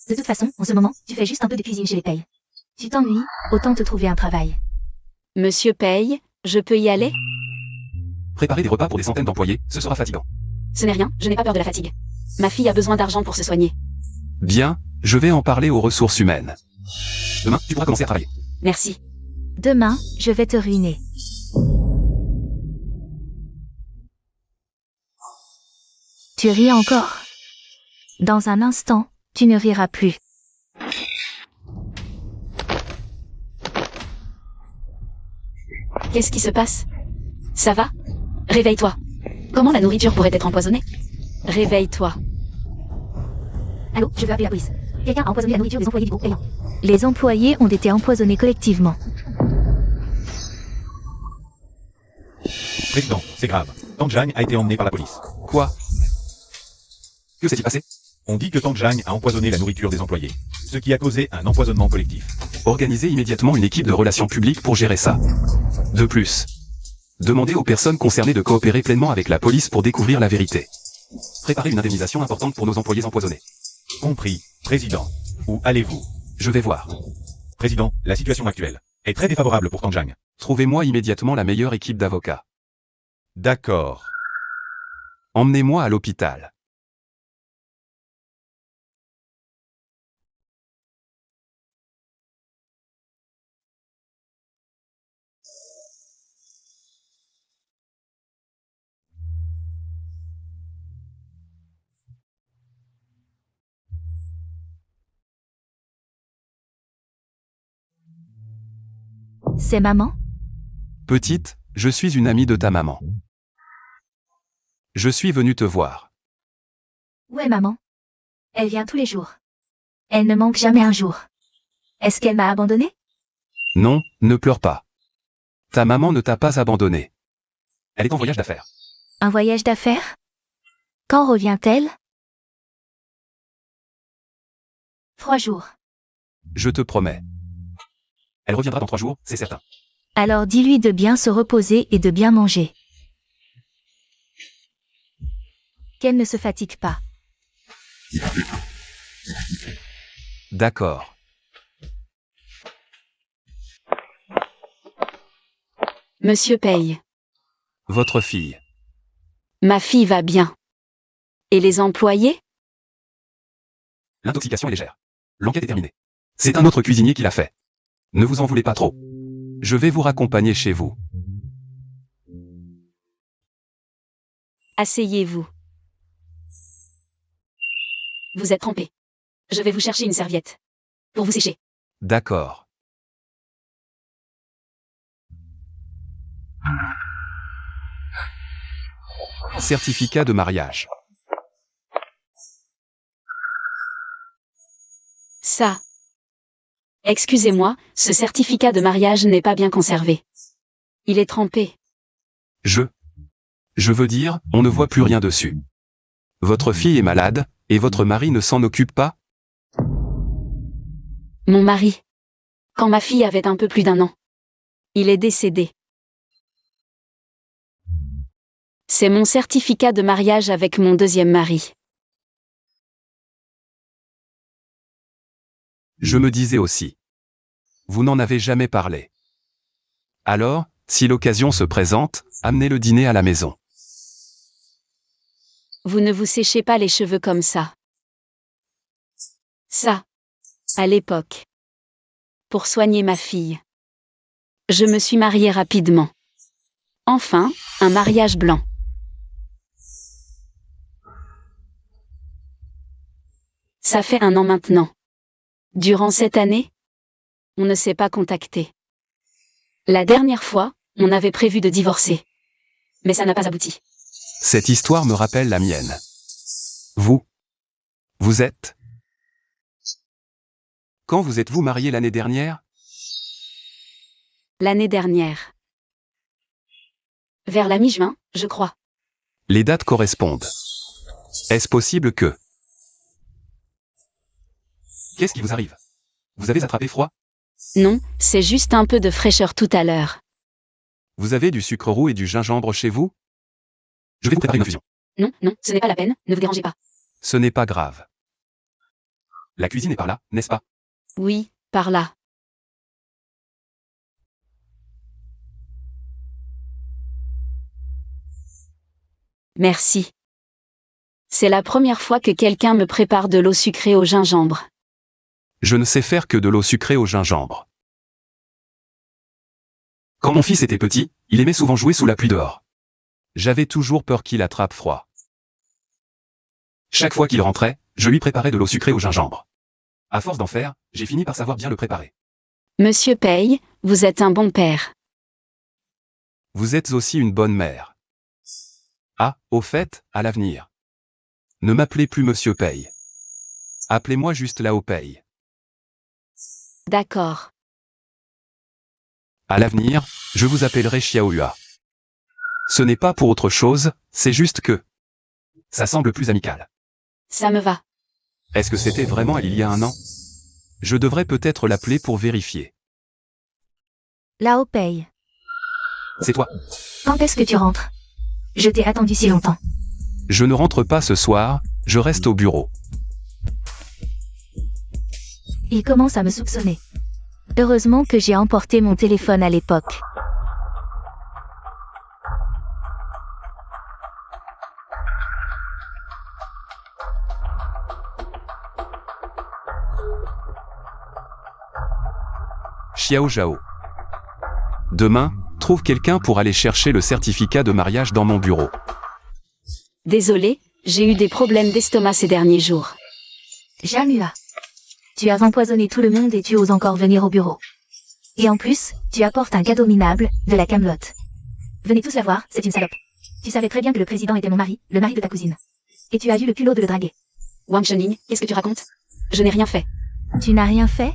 De toute façon, en ce moment, tu fais juste un peu de cuisine chez les Paye. Tu t'ennuies, autant te trouver un travail. Monsieur Paye, je peux y aller? Préparer des repas pour des centaines d'employés, ce sera fatigant. Ce n'est rien, je n'ai pas peur de la fatigue. Ma fille a besoin d'argent pour se soigner. Bien, je vais en parler aux ressources humaines. Demain, tu pourras commencer à travailler. Merci. Demain, je vais te ruiner. Tu ris encore. Dans un instant, tu ne riras plus. Qu'est-ce qui se passe? Ça va? Réveille-toi. Comment la nourriture pourrait être empoisonnée? Réveille-toi. Allô, je veux appeler la police. Quelqu'un a empoisonné la nourriture des employés du groupe payant. Les employés ont été empoisonnés collectivement. Président, c'est grave. Tang Jang a été emmené par la police. Quoi? Que s'est-il passé? On dit que Tang Jang a empoisonné la nourriture des employés, ce qui a causé un empoisonnement collectif. Organisez immédiatement une équipe de relations publiques pour gérer ça. De plus, demandez aux personnes concernées de coopérer pleinement avec la police pour découvrir la vérité. Préparez une indemnisation importante pour nos employés empoisonnés. Compris, Président. Où allez-vous? Je vais voir. Président, la situation actuelle est très défavorable pour Tang Jang. Trouvez-moi immédiatement la meilleure équipe d'avocats. D'accord. Emmenez-moi à l'hôpital. C'est maman? Petite, je suis une amie de ta maman. Je suis venu te voir. Où est maman? Elle vient tous les jours. Elle ne manque jamais un jour. Est-ce qu'elle m'a abandonné? Non, ne pleure pas. Ta maman ne t'a pas abandonné. Elle est en voyage d'affaires. Un voyage d'affaires? Quand revient-elle? 3 jours. Je te promets. Elle reviendra dans 3 jours, c'est certain. Alors dis-lui de bien se reposer et de bien manger. Qu'elle ne se fatigue pas. D'accord. Monsieur Paye. Votre fille. Ma fille va bien. Et les employés? L'intoxication est légère. L'enquête est terminée. C'est un autre cuisinier qui l'a fait. Ne vous en voulez pas trop. Je vais vous raccompagner chez vous. Asseyez-vous. Vous êtes trempé. Je vais vous chercher une serviette. Pour vous sécher. D'accord. Certificat de mariage. Ça. Excusez-moi, ce certificat de mariage n'est pas bien conservé. Il est trempé. Je veux dire, on ne voit plus rien dessus. Votre fille est malade, et votre mari ne s'en occupe pas? Mon mari. Quand ma fille avait un peu plus d'1 an. Il est décédé. C'est mon certificat de mariage avec mon 2e mari. Je me disais aussi. Vous n'en avez jamais parlé. Alors, si l'occasion se présente, amenez le dîner à la maison. Vous ne vous séchez pas les cheveux comme ça. Ça. À l'époque. Pour soigner ma fille. Je me suis mariée rapidement. Enfin, un mariage blanc. Ça fait 1 an maintenant. Durant cette année, on ne s'est pas contacté. La dernière fois, on avait prévu de divorcer. Mais ça n'a pas abouti. Cette histoire me rappelle la mienne. Vous êtes? Quand vous êtes-vous marié l'année dernière? L'année dernière. Vers la mi-juin, je crois. Les dates correspondent. Est-ce possible que... Qu'est-ce qui vous arrive? Vous avez attrapé froid? Non, c'est juste un peu de fraîcheur tout à l'heure. Vous avez du sucre roux et du gingembre chez vous? Je vais vous préparer une infusion. Non, non, ce n'est pas la peine, ne vous dérangez pas. Ce n'est pas grave. La cuisine est par là, n'est-ce pas? Oui, par là. Merci. C'est la première fois que quelqu'un me prépare de l'eau sucrée au gingembre. Je ne sais faire que de l'eau sucrée au gingembre. Quand mon fils était petit, il aimait souvent jouer sous la pluie dehors. J'avais toujours peur qu'il attrape froid. Chaque fois qu'il rentrait, je lui préparais de l'eau sucrée au gingembre. À force d'en faire, j'ai fini par savoir bien le préparer. Monsieur Paye, vous êtes un bon père. Vous êtes aussi une bonne mère. Ah, au fait, à l'avenir. Ne m'appelez plus Monsieur Paye. Appelez-moi juste Lao Paye. D'accord. À l'avenir, je vous appellerai Xiaohua. Ce n'est pas pour autre chose, c'est juste que... ça semble plus amical. Ça me va. Est-ce que c'était vraiment il y a 1 an? Je devrais peut-être l'appeler pour vérifier. Lao Paye. C'est toi. Quand est-ce que tu rentres? Je t'ai attendu si longtemps. Je ne rentre pas ce soir, je reste au bureau. Il commence à me soupçonner. Heureusement que j'ai emporté mon téléphone à l'époque. Xiao Zhao. Demain, trouve quelqu'un pour aller chercher le certificat de mariage dans mon bureau. Désolée, j'ai eu des problèmes d'estomac ces derniers jours. Jamua. Tu as empoisonné tout le monde et tu oses encore venir au bureau. Et en plus, tu apportes un cadeau minable, de la camelote. Venez tous la voir, c'est une salope. Tu savais très bien que le président était mon mari, le mari de ta cousine. Et tu as eu le culot de le draguer. Wang Shenling, qu'est-ce que tu racontes? Je n'ai rien fait. Tu n'as rien fait?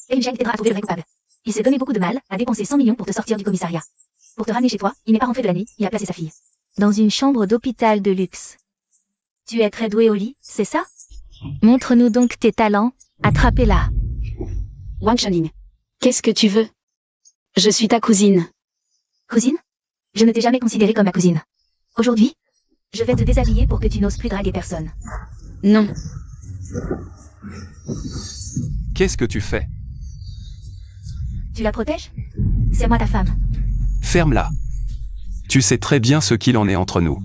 Et Michel t'aidera à trouver le vrai coupable. Il s'est donné beaucoup de mal, a dépensé 100 millions pour te sortir du commissariat. Pour te ramener chez toi, il n'est pas rentré de la nuit, il a placé sa fille. Dans une chambre d'hôpital de luxe. Tu es très doué au lit, c'est ça? Montre-nous donc tes talents, attrapez-la. Wang Shenling. Qu'est-ce que tu veux? Je suis ta cousine. Cousine? Je ne t'ai jamais considérée comme ma cousine. Aujourd'hui, je vais te déshabiller pour que tu n'oses plus draguer personne. Non. Qu'est-ce que tu fais? Tu la protèges? C'est moi ta femme. Ferme-la. Tu sais très bien ce qu'il en est entre nous.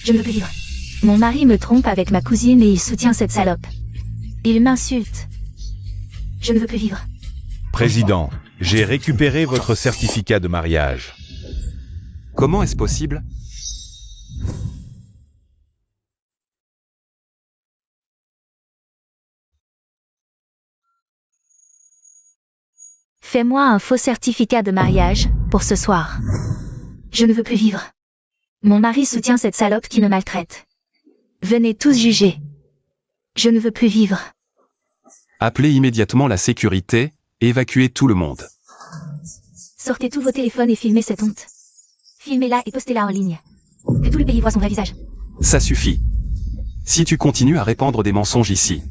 Je ne veux plus vivre. Mon mari me trompe avec ma cousine et il soutient cette salope. Il m'insulte. Je ne veux plus vivre. Président, j'ai récupéré votre certificat de mariage. Comment est-ce possible? Fais-moi un faux certificat de mariage, pour ce soir. Je ne veux plus vivre. Mon mari soutient cette salope qui me maltraite. Venez tous juger. Je ne veux plus vivre. Appelez immédiatement la sécurité, évacuez tout le monde. Sortez tous vos téléphones et filmez cette honte. Filmez-la et postez-la en ligne. Que tout le pays voit son vrai visage. Ça suffit. Si tu continues à répandre des mensonges ici,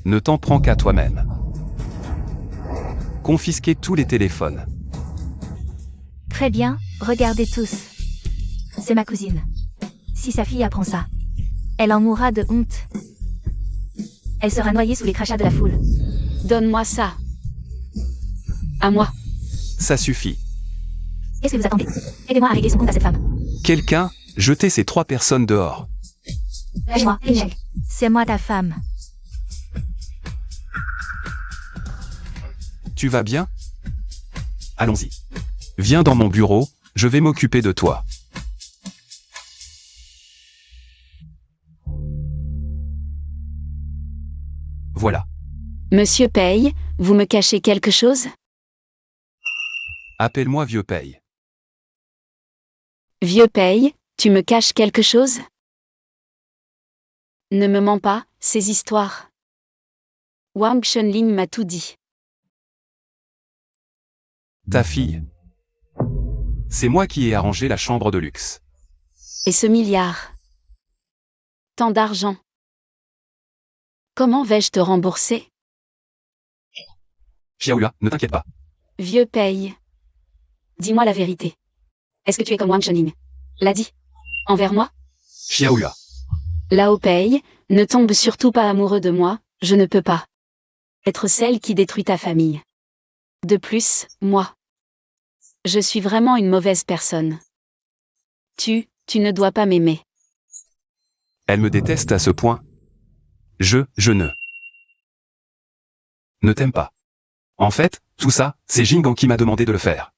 ne t'en prends qu'à toi-même. Confisquez tous les téléphones. Très bien, regardez tous. C'est ma cousine. Si sa fille apprend ça, elle en mourra de honte. Elle sera noyée sous les crachats de la foule. Donne-moi ça. À moi. Ça suffit. Qu'est-ce que vous attendez? Aidez-moi à régler son compte à cette femme. Quelqu'un, jetez ces 3 personnes dehors. Lâchez-moi, Michel. C'est moi ta femme. Tu vas bien? Allons-y. Viens dans mon bureau, je vais m'occuper de toi. Voilà. Monsieur Paye, vous me cachez quelque chose? Appelle-moi Vieux Paye. Vieux Paye, tu me caches quelque chose? Ne me mens pas, ces histoires. Wang Shenling m'a tout dit. Ta fille. C'est moi qui ai arrangé la chambre de luxe. Et ce milliard? Tant d'argent. Comment vais-je te rembourser? Xiaoya, ne t'inquiète pas. Vieux Paye. Dis-moi la vérité. Est-ce que tu es comme Wang Shenling l'a dit? Envers moi? Xiaoya. Lao Paye, ne tombe surtout pas amoureux de moi, je ne peux pas être celle qui détruit ta famille. De plus, moi. Je suis vraiment une mauvaise personne. Tu ne dois pas m'aimer. Elle me déteste à ce point. Je ne t'aime pas. En fait, tout ça, c'est Jinggan qui m'a demandé de le faire.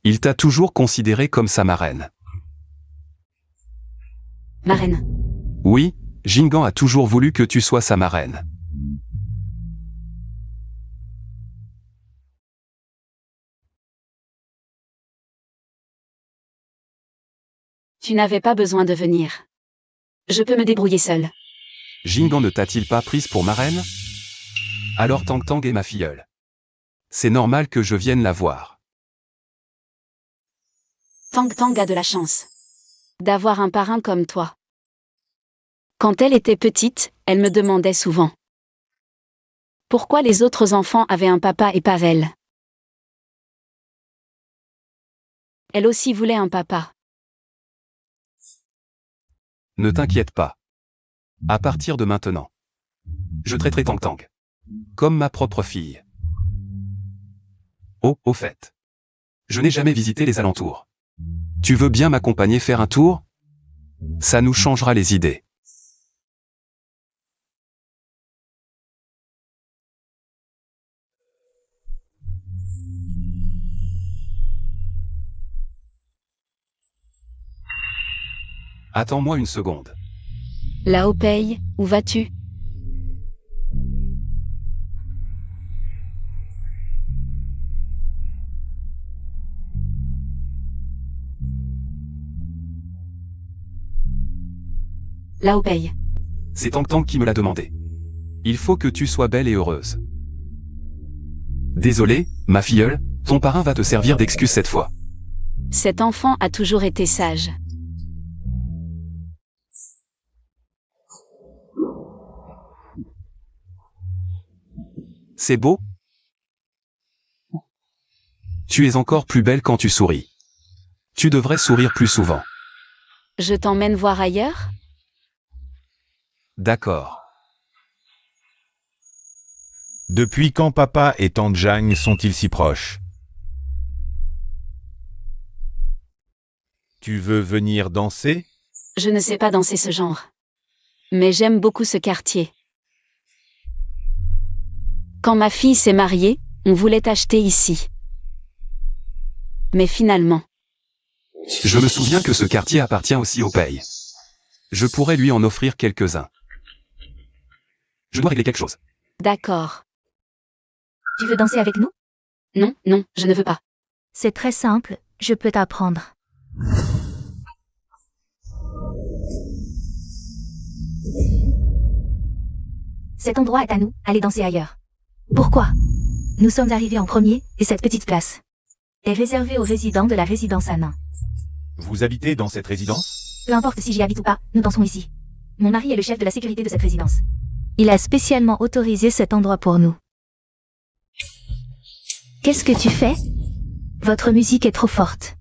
Il t'a toujours considéré comme sa marraine. Marraine. Oui, Jinggan a toujours voulu que tu sois sa marraine. Tu n'avais pas besoin de venir. Je peux me débrouiller seule. Jinggan ne t'a-t-il pas prise pour marraine? Alors Tang Tang est ma filleule. C'est normal que je vienne la voir. Tang Tang a de la chance d'avoir un parrain comme toi. Quand elle était petite, elle me demandait souvent pourquoi les autres enfants avaient un papa et pas elle. Elle aussi voulait un papa. Ne t'inquiète pas. À partir de maintenant, je traiterai Tang Tang comme ma propre fille. Oh, au fait. Je n'ai jamais visité les alentours. Tu veux bien m'accompagner faire un tour? Ça nous changera les idées. Attends-moi une seconde. Lao Paye, où vas-tu? Lao Paye. C'est Tang Tang qui me l'a demandé. Il faut que tu sois belle et heureuse. Désolé, ma filleule, ton parrain va te servir d'excuse cette fois. Cet enfant a toujours été sage. C'est beau? Tu es encore plus belle quand tu souris. Tu devrais sourire plus souvent. Je t'emmène voir ailleurs? D'accord. Depuis quand papa et tante Jane sont-ils si proches? Tu veux venir danser? Je ne sais pas danser ce genre. Mais j'aime beaucoup ce quartier. Quand ma fille s'est mariée, on voulait acheter ici. Mais finalement, Je me souviens que ce quartier appartient aussi au Pays. Je pourrais lui en offrir quelques-uns. Je dois régler quelque chose. d'accord. Tu veux danser avec nous? Non, non, je ne veux pas. C'est très simple, je peux t'apprendre. Cet endroit est à nous, allez danser ailleurs. Pourquoi? Nous sommes arrivés en premier, et cette petite place est réservée aux résidents de la résidence Anna. Vous habitez dans cette résidence? Peu importe si j'y habite ou pas, nous dansons ici. Mon mari est le chef de la sécurité de cette résidence. Il a spécialement autorisé cet endroit pour nous. Qu'est-ce que tu fais? Votre musique est trop forte.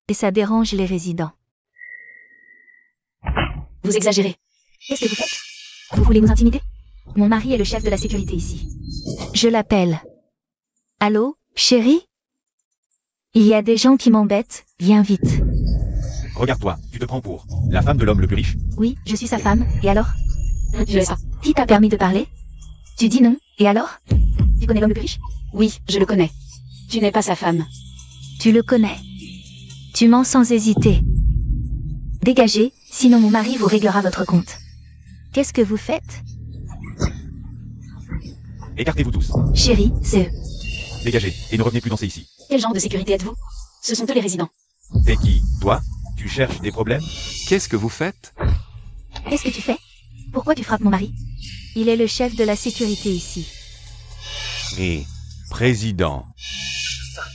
Et ça dérange les résidents. Vous exagérez. Qu'est-ce que vous faites? Vous voulez nous intimider? Mon mari est le chef de la sécurité ici. Je l'appelle. Allô, chérie? Il y a des gens qui m'embêtent, viens vite. Regarde-toi, tu te prends pour la femme de l'homme le plus riche? Oui, je suis sa femme, et alors? Je sais pas. Qui t'a permis de parler? Tu dis non, et alors? Tu connais l'homme le plus riche? Oui, je le connais. Tu n'es pas sa femme. Tu le connais. Tu mens sans hésiter. Dégagez, sinon mon mari vous réglera votre compte. Qu'est-ce que vous faites? Écartez-vous tous. Chérie, c'est eux. Dégagez, et ne revenez plus danser ici. Quel genre de sécurité êtes-vous? Ce sont eux les résidents. T'es qui? Toi? Tu cherches des problèmes? Qu'est-ce que vous faites? Qu'est-ce que tu fais? Pourquoi tu frappes mon mari? Il est le chef de la sécurité ici. Et président.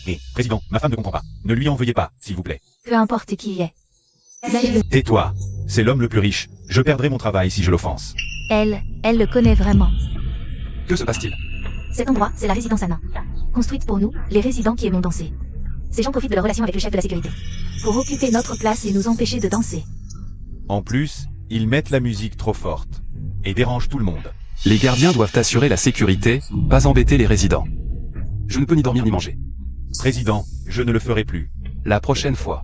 Et président, ma femme ne comprend pas. Ne lui en veuillez pas, s'il vous plaît. Peu importe qui est. Lâchez-le. Tais-toi. C'est l'homme le plus riche. Je perdrai mon travail si je l'offense. Elle le connaît vraiment. Que se passe-t-il? Cet endroit, c'est la résidence Anna. Construite pour nous, les résidents qui aimons danser. Ces gens profitent de leur relation avec le chef de la sécurité pour occuper notre place et nous empêcher de danser. En plus, ils mettent la musique trop forte. Et dérangent tout le monde. Les gardiens doivent assurer la sécurité, pas embêter les résidents. Je ne peux ni dormir ni manger. Président, je ne le ferai plus. La prochaine fois.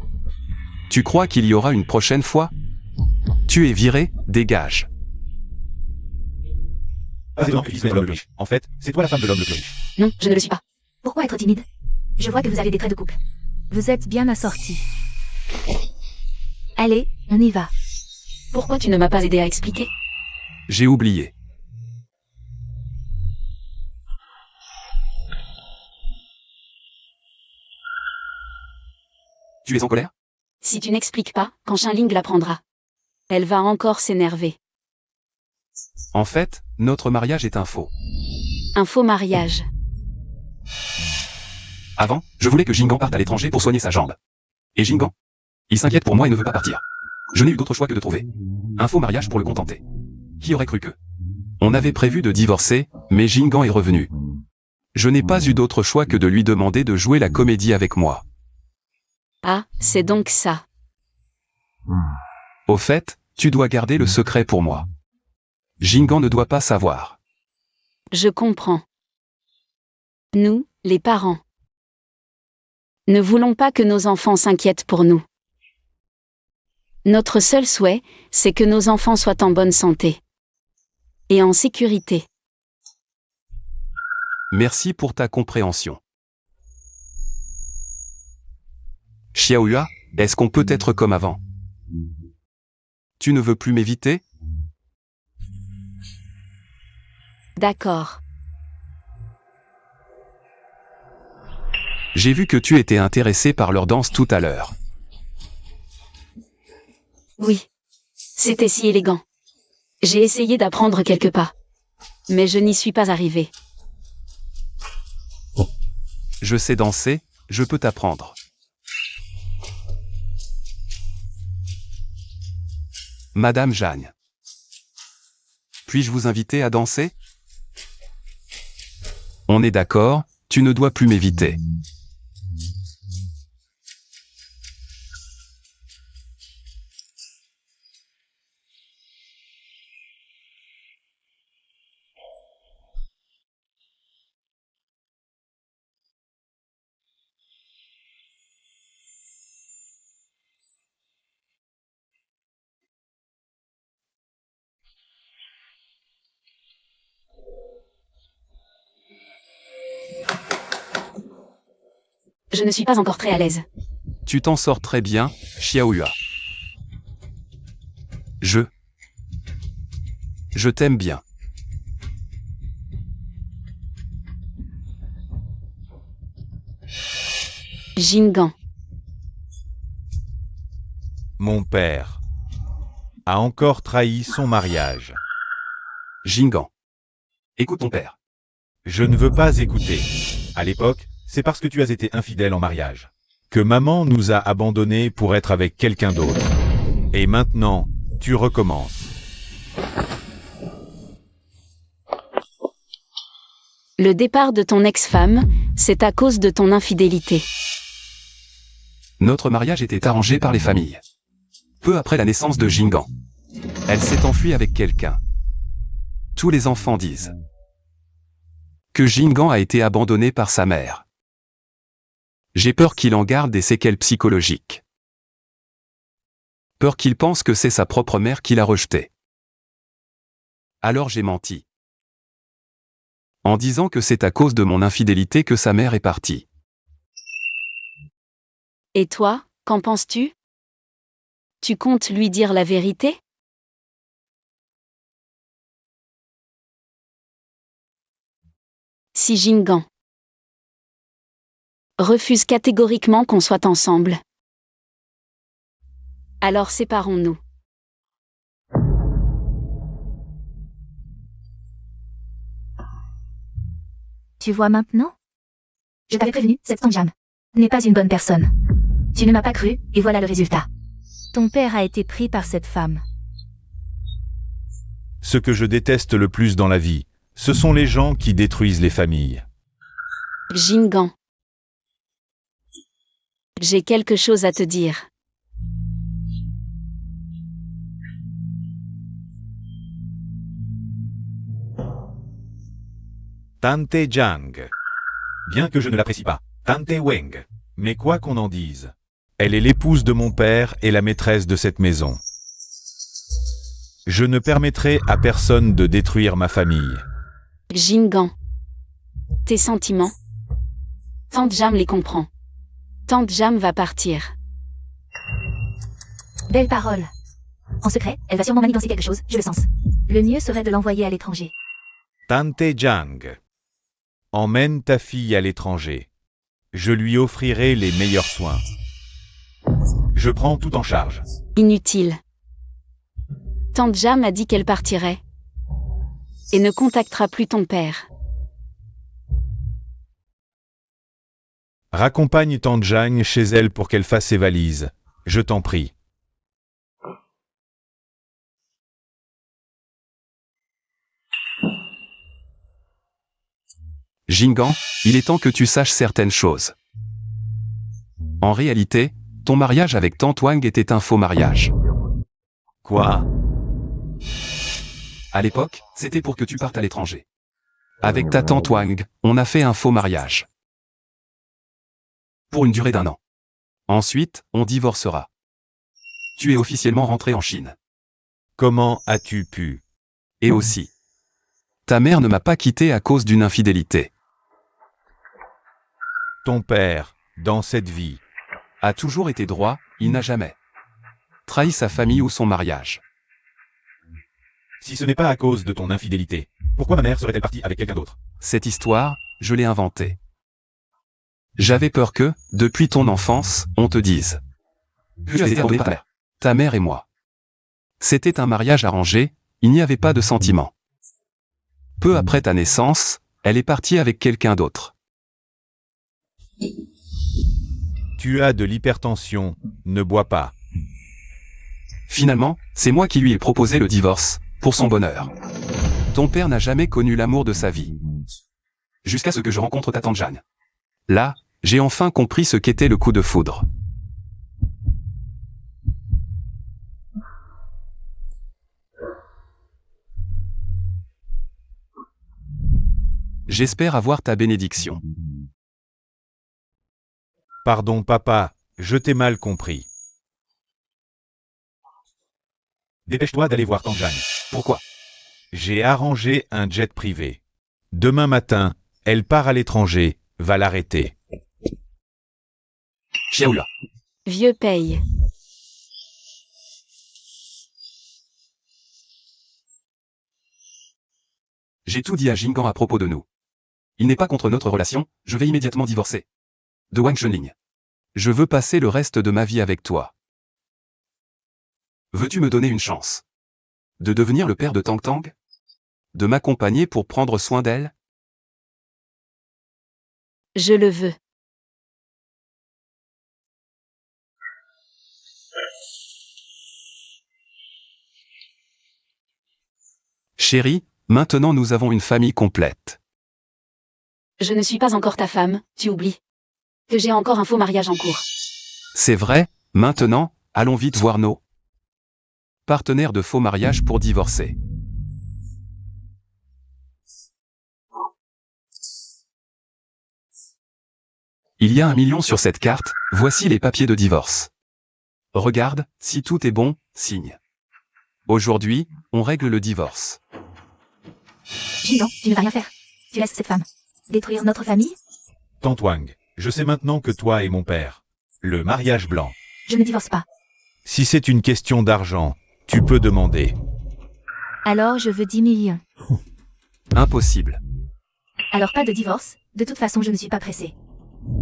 Tu crois qu'il y aura une prochaine fois? Tu es viré, dégage. Pas étonnant que tu dises l'homme le plus riche. En fait, c'est toi la femme de l'homme le plus riche. Non, je ne le suis pas. Pourquoi être timide? Je vois que vous avez des traits de couple. Vous êtes bien assortis. Allez, on y va. Pourquoi tu ne m'as pas aidé à expliquer? J'ai oublié. Tu es en colère? Si tu n'expliques pas, quand Shinling l'apprendra, elle va encore s'énerver. En fait, notre mariage est un faux. Un faux mariage. Avant, je voulais que Jingan parte à l'étranger pour soigner sa jambe. Et Jingan? Il s'inquiète pour moi et ne veut pas partir. Je n'ai eu d'autre choix que de trouver un faux mariage pour le contenter. Qui aurait cru que? On avait prévu de divorcer, mais Jingan est revenu. Je n'ai pas eu d'autre choix que de lui demander de jouer la comédie avec moi. Ah, c'est donc ça. Au fait, tu dois garder le secret pour moi. Jingan ne doit pas savoir. Je comprends. Nous, les parents, ne voulons pas que nos enfants s'inquiètent pour nous. Notre seul souhait, c'est que nos enfants soient en bonne santé. Et en sécurité. Merci pour ta compréhension. Xiaohua, est-ce qu'on peut être comme avant? Tu ne veux plus m'éviter? D'accord. J'ai vu que tu étais intéressé par leur danse tout à l'heure. Oui. C'était si élégant. J'ai essayé d'apprendre quelques pas. Mais je n'y suis pas arrivée. Je sais danser, je peux t'apprendre. Madame Jeanne. Puis-je vous inviter à danser? On est d'accord, tu ne dois plus m'éviter. Je ne suis pas encore très à l'aise. Tu t'en sors très bien, Xiaoyue. Je t'aime bien. Jingan. Mon père a encore trahi son mariage. Jingan. Écoute ton père. Je ne veux pas écouter. À l'époque, c'est parce que tu as été infidèle en mariage que maman nous a abandonnés pour être avec quelqu'un d'autre. Et maintenant, tu recommences. Le départ de ton ex-femme, c'est à cause de ton infidélité. Notre mariage était arrangé par les familles. Peu après la naissance de Jingan, elle s'est enfuie avec quelqu'un. Tous les enfants disent que Jingan a été abandonné par sa mère. J'ai peur qu'il en garde des séquelles psychologiques. Peur qu'il pense que c'est sa propre mère qui l'a rejeté. Alors j'ai menti. En disant que c'est à cause de mon infidélité que sa mère est partie. Et toi, qu'en penses-tu? Tu comptes lui dire la vérité? Si Jingan refuse catégoriquement qu'on soit ensemble, alors séparons-nous. Tu vois maintenant? Je t'avais prévenu, cette Tanjam n'est pas une bonne personne. Tu ne m'as pas cru, et voilà le résultat. Ton père a été pris par cette femme. Ce que je déteste le plus dans la vie, ce sont les gens qui détruisent les familles. Jingan. J'ai quelque chose à te dire. Tante Jiang. Bien que je ne l'apprécie pas, Tante Weng. Mais quoi qu'on en dise, elle est l'épouse de mon père et la maîtresse de cette maison. Je ne permettrai à personne de détruire ma famille. Jingan. Tes sentiments? Tante Jam les comprend. Tante Jam va partir. Belle parole. En secret, elle va sûrement manigancer quelque chose, je le sens. Le mieux serait de l'envoyer à l'étranger. Tante Jiang. Emmène ta fille à l'étranger. Je lui offrirai les meilleurs soins. Je prends tout en charge. Inutile. Tante Jam a dit qu'elle partirait. Et ne contactera plus ton père. Raccompagne Tante Jiang chez elle pour qu'elle fasse ses valises. Je t'en prie. Jingan, il est temps que tu saches certaines choses. En réalité, ton mariage avec Tante Wang était un faux mariage. Quoi? À l'époque, c'était pour que tu partes à l'étranger. Avec ta tante Wang, on a fait un faux mariage. Pour une durée d'1 an. Ensuite, on divorcera. Tu es officiellement rentré en Chine. Comment as-tu pu? Et aussi, ta mère ne m'a pas quitté à cause d'une infidélité. Ton père, dans cette vie, A toujours été droit, il n'a jamais trahi sa famille ou son mariage. si ce n'est pas à cause de ton infidélité, pourquoi ma mère serait-elle partie avec quelqu'un d'autre? Cette histoire, je l'ai inventée. J'avais peur que, depuis ton enfance, on te dise que tu as été abandonné par ta mère et moi. C'était un mariage arrangé, il n'y avait pas de sentiments. Peu après ta naissance, elle est partie avec quelqu'un d'autre. Tu as de l'hypertension, ne bois pas. Finalement, c'est moi qui lui ai proposé le divorce, pour son bonheur. Ton père n'a jamais connu l'amour de sa vie. Jusqu'à ce que je rencontre ta tante Jeanne. Là, j'ai enfin compris ce qu'était le coup de foudre. J'espère avoir ta bénédiction. Pardon papa, je t'ai mal compris. Dépêche-toi d'aller voir tante Jeanne. Pourquoi? J'ai arrangé un jet privé. Demain matin, elle part à l'étranger, va l'arrêter. Chiaoula. Vieux paye. J'ai tout dit à Jingan à propos de nous. Il n'est pas contre notre relation, je vais immédiatement divorcer. De Wang Shenling. Je veux passer le reste de ma vie avec toi. Veux-tu me donner une chance? De devenir le père de Tang Tang? De m'accompagner pour prendre soin d'elle? Je le veux. Chérie, maintenant nous avons une famille complète. Je ne suis pas encore ta femme, tu oublies. Que j'ai encore un faux mariage en cours. C'est vrai, maintenant, allons vite voir nos partenaires de faux mariage pour divorcer. Il y a 1 million sur cette carte, voici les papiers de divorce. Regarde, si tout est bon, signe. Aujourd'hui, on règle le divorce. Jingan, tu ne vas rien faire. Tu laisses cette femme détruire notre famille? Tante Wang, je sais maintenant que toi et mon père. Le mariage blanc. Je ne divorce pas. Si c'est une question d'argent, tu peux demander. Alors je veux 10 millions. Impossible. Alors pas de divorce, de toute façon je ne suis pas pressée.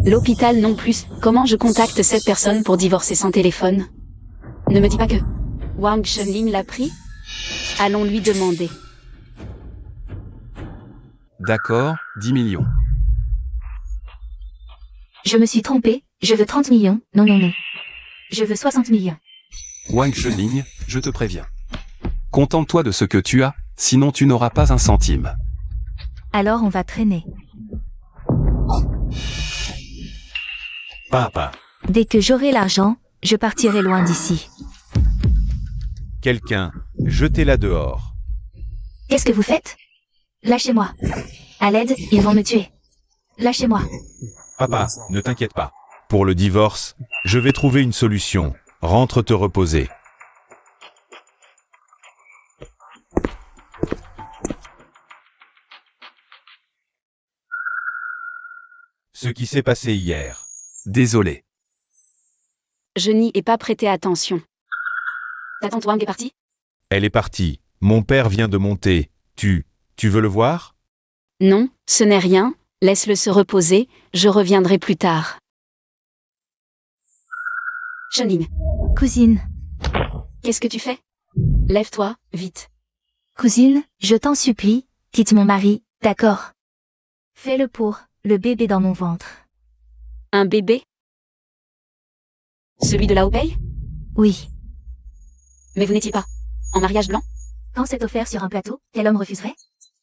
L'hôpital non plus. Comment je contacte cette personne pour divorcer sans téléphone? Ne me dis pas que Wang Shenling l'a pris? Allons lui demander. D'accord, 10 millions. Je me suis trompée, je veux 30 millions, non non non. Je veux 60 millions. Wang Shenling, je te préviens. Contente-toi de ce que tu as, sinon tu n'auras pas un centime. Alors on va traîner. Papa. Dès que j'aurai l'argent, je partirai loin d'ici. Quelqu'un, jetez-la dehors. Qu'est-ce que vous faites? Lâchez-moi. À l'aide, ils vont me tuer. Lâchez-moi. Papa, ne t'inquiète pas. Pour le divorce, je vais trouver une solution. Rentre te reposer. Ce qui s'est passé hier. Désolé. Je n'y ai pas prêté attention. Ta tante Wang est partie? Elle est partie. Mon père vient de monter. Tu veux le voir? Non, ce n'est rien, laisse-le se reposer, je reviendrai plus tard. Shenling, Cousine. qu'est-ce que tu fais? Lève-toi, vite. Cousine, je t'en supplie, quitte mon mari, d'accord? Fais-le pour le bébé dans mon ventre. Un bébé? Celui de la Hopei? Oui. Mais vous n'étiez pas en mariage blanc? Quand c'est offert sur un plateau, quel homme refuserait?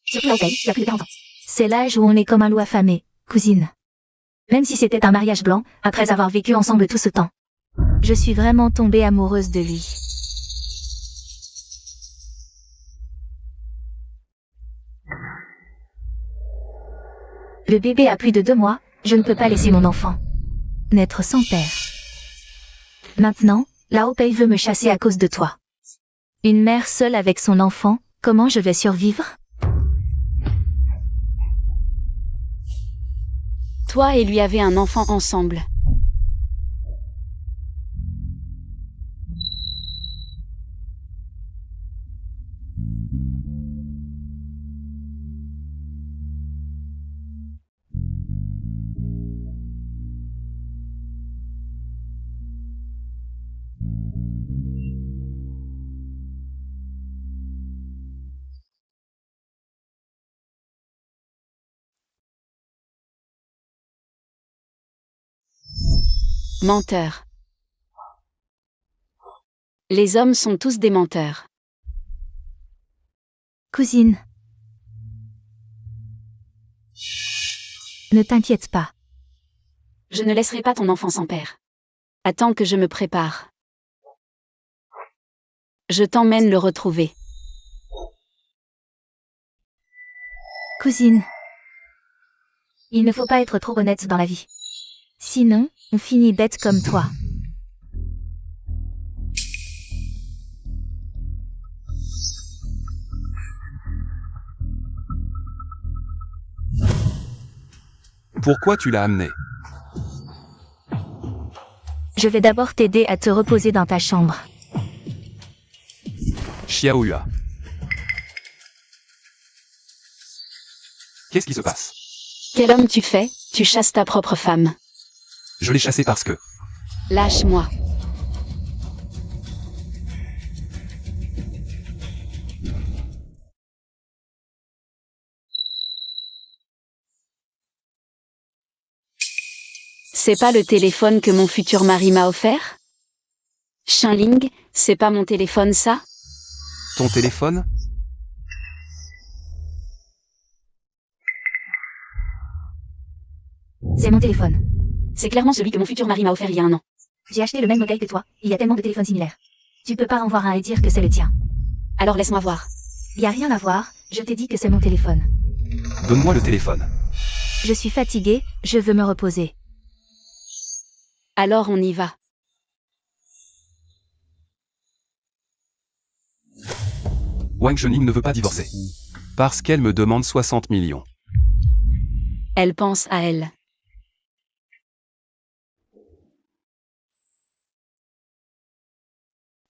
Surtout la Hopei, il y a plus de 40 ans. C'est l'âge où on est comme un loup affamé, cousine. Même si c'était un mariage blanc, après avoir vécu ensemble tout ce temps. Je suis vraiment tombée amoureuse de lui. Le bébé a plus de 2 mois, je ne peux pas laisser mon enfant naître sans père. Maintenant, la Hopei veut me chasser à cause de toi. Une mère seule avec son enfant, comment je vais survivre? Toi et lui avez un enfant ensemble. Menteur. Les hommes sont tous des menteurs. Cousine. Ne t'inquiète pas. Je ne laisserai pas ton enfant sans père. Attends que je me prépare. Je t'emmène le retrouver. Cousine. Il ne faut pas être trop honnête dans la vie. Sinon, on finit bête comme toi. Pourquoi tu l'as amené? Je vais d'abord t'aider à te reposer dans ta chambre. Xiaohua. Qu'est-ce qui se passe? Quel homme tu fais? Tu chasses ta propre femme. Je l'ai chassé parce que... Lâche-moi. C'est pas le téléphone que mon futur mari m'a offert? Shinling, c'est pas mon téléphone ça? Ton téléphone? C'est mon téléphone. C'est clairement celui que mon futur mari m'a offert il y a un an. J'ai acheté le même modèle que toi. Il y a tellement de téléphones similaires. Tu peux pas en voir un et dire que c'est le tien. Alors laisse-moi voir. Y a rien à voir, je t'ai dit que c'est mon téléphone. Donne-moi le téléphone. Je suis fatiguée, je veux me reposer. Alors on y va. Wang Shenling ne veut pas divorcer. Parce qu'elle me demande 60 millions. Elle pense à elle.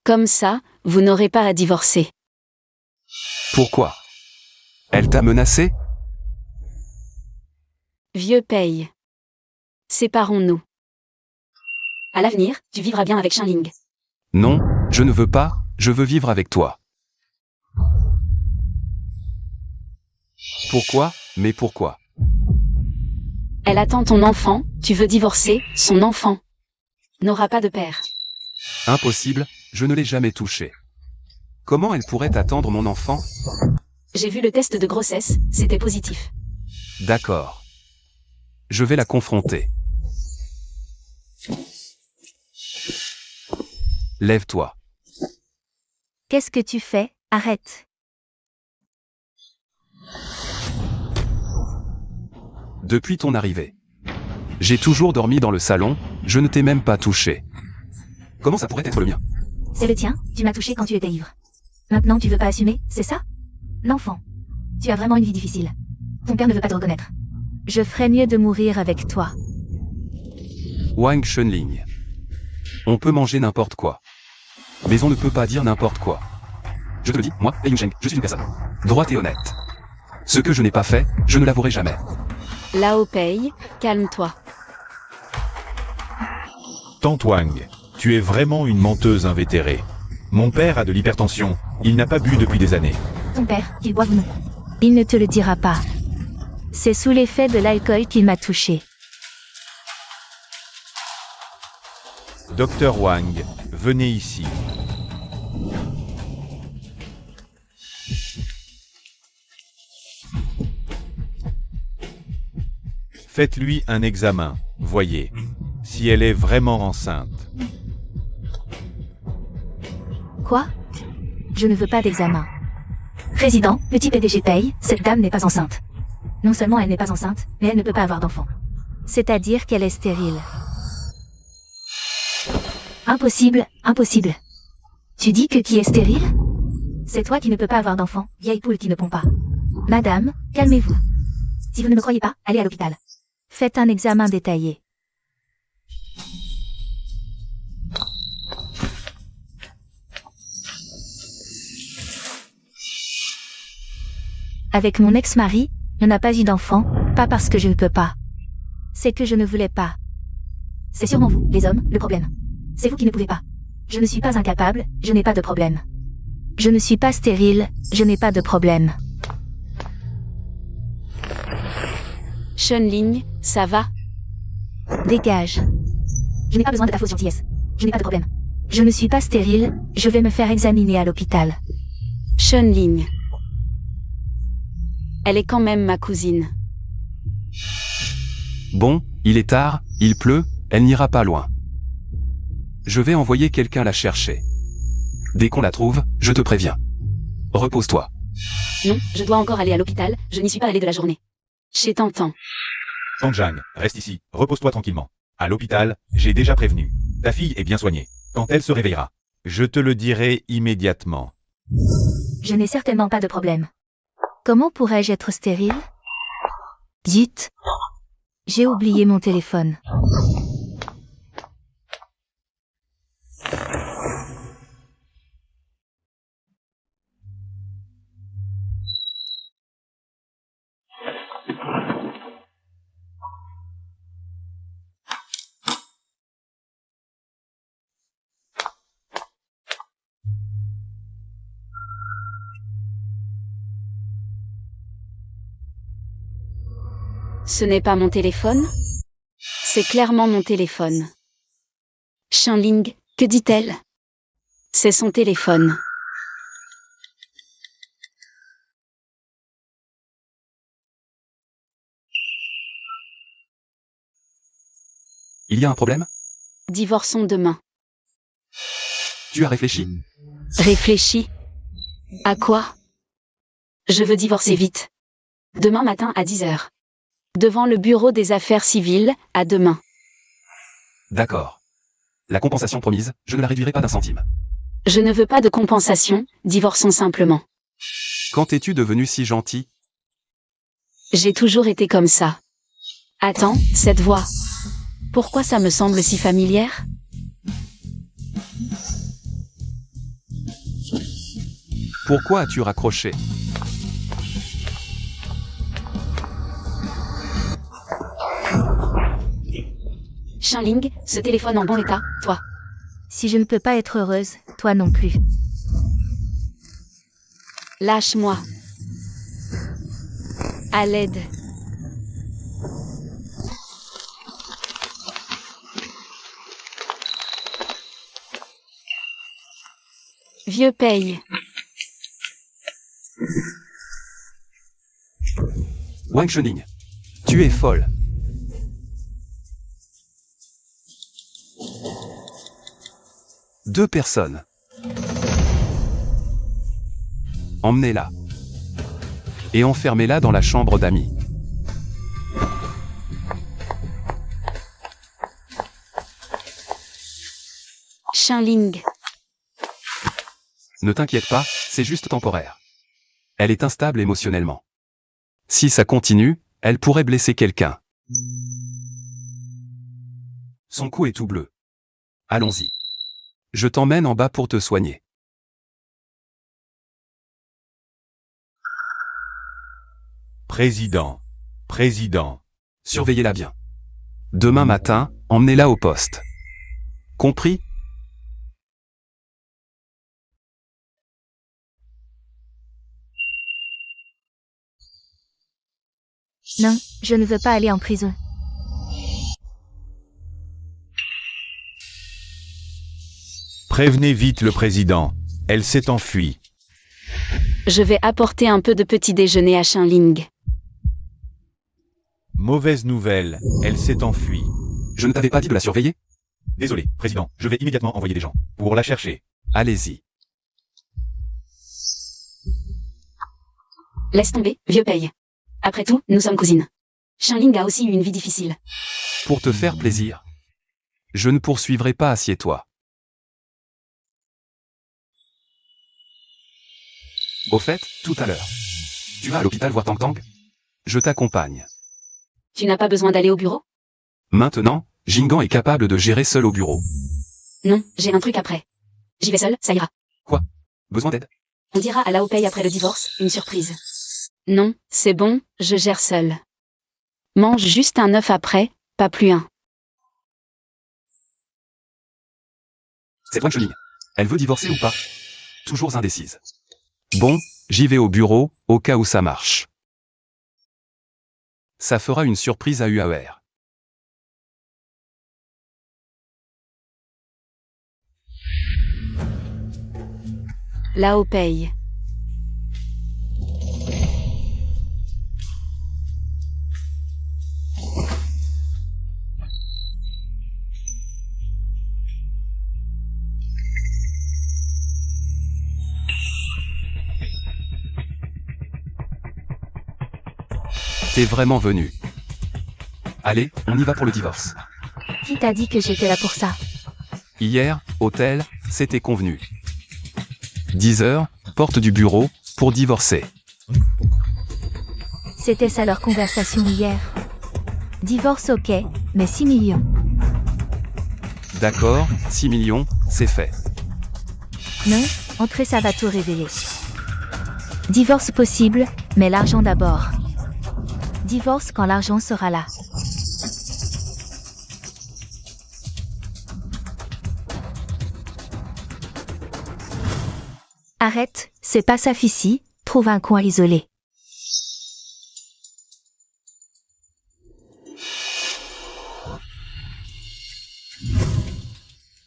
Comme ça, vous n'aurez pas à divorcer. Pourquoi? Elle t'a menacé? Vieux paye. Séparons-nous. À l'avenir, tu vivras bien avec Shinling. Non, je ne veux pas, je veux vivre avec toi. Pourquoi? Mais pourquoi? Elle attend ton enfant, tu veux divorcer, son enfant n'aura pas de père. Impossible, je ne l'ai jamais touché. Comment elle pourrait attendre mon enfant? J'ai vu le test de grossesse, c'était positif. D'accord. Je vais la confronter. Lève-toi. Qu'est-ce que tu fais? Arrête. Depuis ton arrivée. J'ai toujours dormi dans le salon, je ne t'ai même pas touché. Comment ça pourrait être le mien? C'est le tien, tu m'as touché quand tu étais ivre. Maintenant tu veux pas assumer, c'est ça? L'enfant. Tu as vraiment une vie difficile. Ton père ne veut pas te reconnaître. Je ferais mieux de mourir avec toi. Wang Shenling. On peut manger n'importe quoi. Mais on ne peut pas dire n'importe quoi. Je te le dis, moi, Lei Yunsheng, je suis une personne droite et honnête. Ce que je n'ai pas fait, je ne l'avouerai jamais. Lao Pei, calme-toi. Tante Wang, tu es vraiment une menteuse invétérée. Mon père a de l'hypertension, il n'a pas bu depuis des années. Ton père, qu'il boive ou non. Il ne te le dira pas. C'est sous l'effet de l'alcool qu'il m'a touché. Docteur Wang, venez ici. Faites-lui un examen, voyez, si elle est vraiment enceinte. Quoi? Je ne veux pas d'examen. Président, petit PDG paye, cette dame n'est pas enceinte. Non seulement elle n'est pas enceinte, mais elle ne peut pas avoir d'enfant. C'est-à-dire qu'elle est stérile. Impossible, impossible. Tu dis que qui est stérile? C'est toi qui ne peux pas avoir d'enfant, vieille poule qui ne pond pas. Madame, calmez-vous. Si vous ne me croyez pas, allez à l'hôpital. Faites un examen détaillé. Avec mon ex-mari, on n'a pas eu d'enfant, pas parce que je ne peux pas. C'est que je ne voulais pas. C'est sûrement vous, les hommes, le problème. C'est vous qui ne pouvez pas. Je ne suis pas incapable, je n'ai pas de problème. Je ne suis pas stérile, je n'ai pas de problème. Shinling, ça va? Dégage. Je n'ai pas besoin de ta fausse gentillesse. Je n'ai pas de problème. Je ne suis pas stérile, je vais me faire examiner à l'hôpital. Chun-Ling. Elle est quand même ma cousine. Bon, il est tard, il pleut, elle n'ira pas loin. Je vais envoyer quelqu'un la chercher. Dès qu'on la trouve, je te préviens. Repose-toi. Non, je dois encore aller à l'hôpital, je n'y suis pas allée de la journée. Chez Tantan. Sanjang, reste ici, repose-toi tranquillement. À l'hôpital, j'ai déjà prévenu. Ta fille est bien soignée. Quand elle se réveillera, je te le dirai immédiatement. Je n'ai certainement pas de problème. Comment pourrais-je être stérile? Dites. J'ai oublié mon téléphone. Ce n'est pas mon téléphone? C'est clairement mon téléphone. Chun-Ling, que dit-elle? C'est son téléphone. Il y a un problème? Divorçons demain. Tu as réfléchi? Réfléchis. À quoi? Je veux divorcer vite. Demain matin à 10h. Devant le bureau des affaires civiles, à demain. D'accord. La compensation promise, je ne la réduirai pas d'un centime. Je ne veux pas de compensation, divorçons simplement. Quand es-tu devenu si gentil? J'ai toujours été comme ça. Attends, cette voix. Pourquoi ça me semble si familière? Pourquoi as-tu raccroché? Chun-Ling, ce téléphone en bon état, toi. Si je ne peux pas être heureuse, toi non plus. Lâche-moi. À l'aide. Vieux paye. Wang Chun-Ling, tu es folle. Deux personnes. Emmenez-la. Et enfermez-la dans la chambre d'amis. Chun-Ling. Ne t'inquiète pas, c'est juste temporaire. Elle est instable émotionnellement. Si ça continue, elle pourrait blesser quelqu'un. Son cou est tout bleu. Allons-y. Je t'emmène en bas pour te soigner. Président. Surveillez-la bien. Demain matin, emmenez-la au poste. Compris? Non, je ne veux pas aller en prison. Prévenez vite le président. Elle s'est enfuie. Je vais apporter un peu de petit déjeuner à Chun-Ling. Mauvaise nouvelle, elle s'est enfuie. Je ne t'avais pas dit de la surveiller? Désolé, président, je vais immédiatement envoyer des gens pour la chercher. Allez-y. Laisse tomber, vieux paye. Après tout, nous sommes cousines. Chun-Ling a aussi eu une vie difficile. Pour te faire plaisir. Je ne poursuivrai pas, assieds-toi. Au fait, tout à l'heure. Tu vas à l'hôpital voir Tang Tang? Je t'accompagne. Tu n'as pas besoin d'aller au bureau? Maintenant, Jingan est capable de gérer seul au bureau. Non, j'ai un truc après. J'y vais seule, ça ira. Quoi? Besoin d'aide? On dira à Lao Pei après le divorce, une surprise. Non, c'est bon, je gère seule. Mange juste un œuf après, pas plus un. C'est Wang Chun-Ling. Elle veut divorcer ou pas? Toujours indécise. Bon, j'y vais au bureau, au cas où ça marche. Ça fera une surprise à UAR. Là-haut paye. T'es vraiment venu. Allez, on y va pour le divorce. Qui t'a dit que j'étais là pour ça? Hier, hôtel, c'était convenu. 10 heures, porte du bureau, pour divorcer. C'était ça leur conversation hier. Divorce ok, mais 6 millions. D'accord, 6 millions, c'est fait. Non, entrer ça va tout révéler. Divorce possible, mais l'argent d'abord. Divorce quand l'argent sera là. Arrête, c'est pas ça ici, trouve un coin isolé.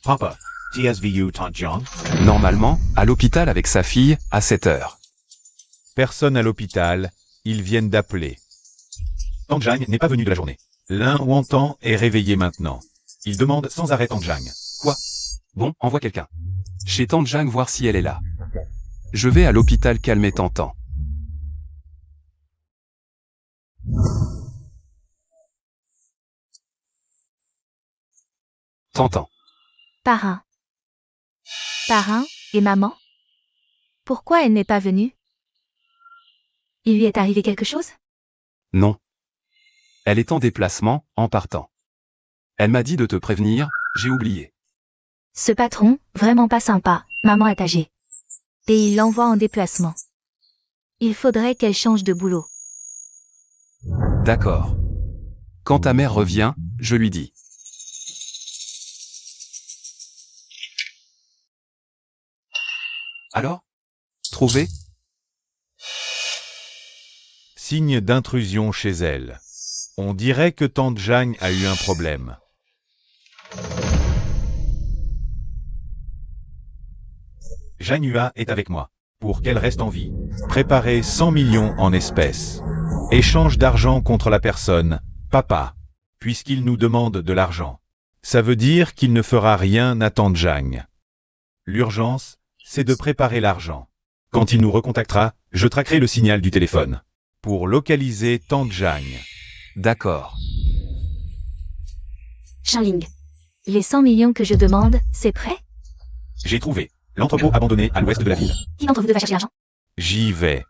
Papa, TSVU Tante John? Normalement, à l'hôpital avec sa fille, à 7 heures. Personne à l'hôpital, ils viennent d'appeler. Tante Jang n'est pas venue de la journée. L'un ou entend est réveillé maintenant. Il demande sans arrêt Tante Jang. Quoi? Bon, envoie quelqu'un. Chez Tante Jang voir si elle est là. Je vais à l'hôpital calmer Tantan. Tantan. Parrain. Parrain, et maman? Pourquoi elle n'est pas venue? Il lui est arrivé quelque chose? Non. Elle est en déplacement, en partant. Elle m'a dit de te prévenir, j'ai oublié. Ce patron, vraiment pas sympa, maman est âgée. Et il l'envoie en déplacement. Il faudrait qu'elle change de boulot. D'accord. Quand ta mère revient, je lui dis. Alors? Trouvé? Signe d'intrusion chez elle. On dirait que Tante Jang a eu un problème. Janua est avec moi. Pour qu'elle reste en vie. Préparez 100 millions en espèces. Échange d'argent contre la personne, papa, puisqu'il nous demande de l'argent. Ça veut dire qu'il ne fera rien à Tante Jang. L'urgence, c'est de préparer l'argent. Quand il nous recontactera, je traquerai le signal du téléphone. Pour localiser Tante Jang. D'accord. Shinling. Les 100 millions que je demande, c'est prêt? J'ai trouvé. L'entrepôt abandonné à l'ouest de la ville. Qui d'entre vous deux va chercher l'argent? J'y vais.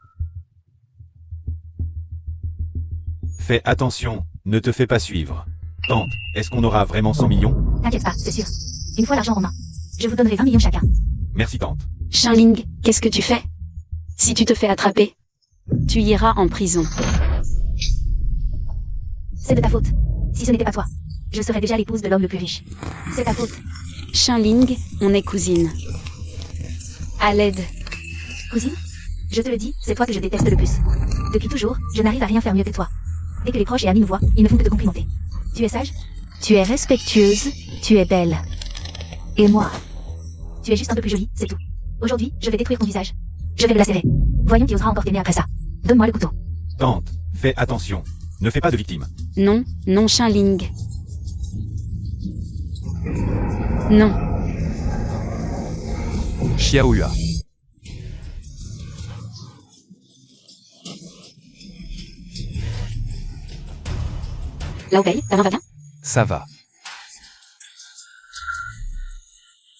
Fais attention, ne te fais pas suivre. Tante, est-ce qu'on aura vraiment 100 millions? T'inquiète pas, c'est sûr. Une fois l'argent en main, je vous donnerai 20 millions chacun. Merci tante. Shinling, qu'est-ce que tu fais? Si tu te fais attraper, tu iras en prison. C'est de ta faute. Si ce n'était pas toi, je serais déjà l'épouse de l'homme le plus riche. C'est ta faute. Shinling, on est cousines. À l'aide. Cousine? Je te le dis, c'est toi que je déteste le plus. Depuis toujours, je n'arrive à rien faire mieux que toi. Dès que les proches et amis nous voient, ils ne font que te complimenter. Tu es sage? Tu es respectueuse, tu es belle. Et moi? Tu es juste un peu plus jolie, c'est tout. Aujourd'hui, je vais détruire ton visage. Je vais le lacérer. Voyons qui osera encore t'aimer après ça. Donne-moi le couteau. Tante, fais attention. Ne fais pas de victime. Non, non Shinling. Non. Xiaohua. Là où paye, ta main va bien? Ça va.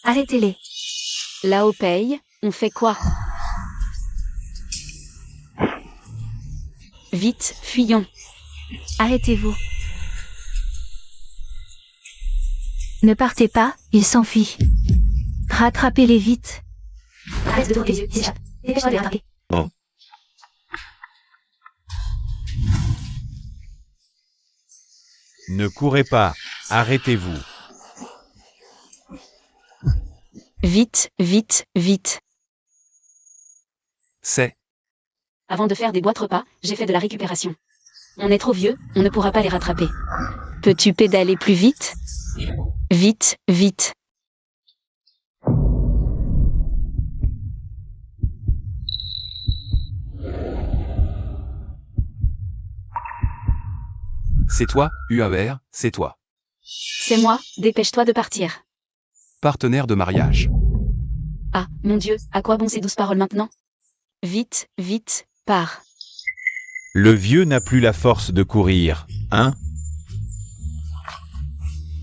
Arrêtez-les. Là où paye, on fait quoi? Vite, fuyons. Arrêtez-vous. Ne partez pas, ils s'enfuient. Rattrapez-les vite. Arrête de tourner les yeux, ils s'échappent. Dépêche-toi de les rattraper. Ne courez pas, arrêtez-vous. Vite, vite, vite. C'est. Avant de faire des boîtes repas, j'ai fait de la récupération. On est trop vieux, on ne pourra pas les rattraper. Peux-tu pédaler plus vite? Vite, vite. C'est toi, UAR, c'est toi. C'est moi, dépêche-toi de partir. Partenaire de mariage. Ah, mon Dieu, à quoi bon ces douces paroles maintenant? Vite, vite, pars. Le vieux n'a plus la force de courir, hein?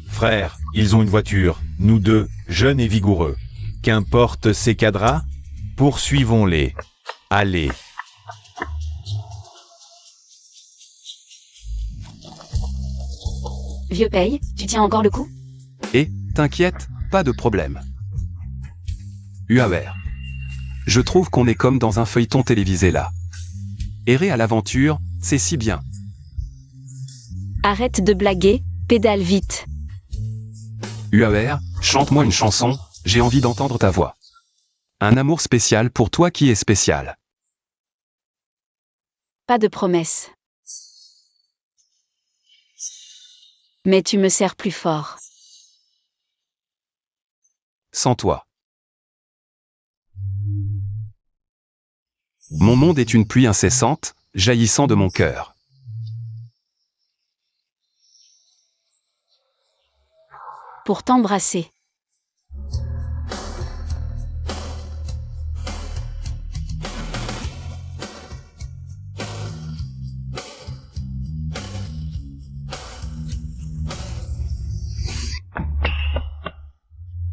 Frère, ils ont une voiture, nous deux, jeunes et vigoureux. Qu'importe ces cadras, poursuivons-les. Allez. Vieux paye, tu tiens encore le coup? Et, t'inquiète, pas de problème. UAR. Je trouve qu'on est comme dans un feuilleton télévisé là. Errer à l'aventure, c'est si bien. Arrête de blaguer, pédale vite. UAR, chante-moi une chanson, j'ai envie d'entendre ta voix. Un amour spécial pour toi qui est spécial. Pas de promesse. Mais tu me sers plus fort. Sans toi. Mon monde est une pluie incessante, jaillissant de mon cœur. Pour t'embrasser.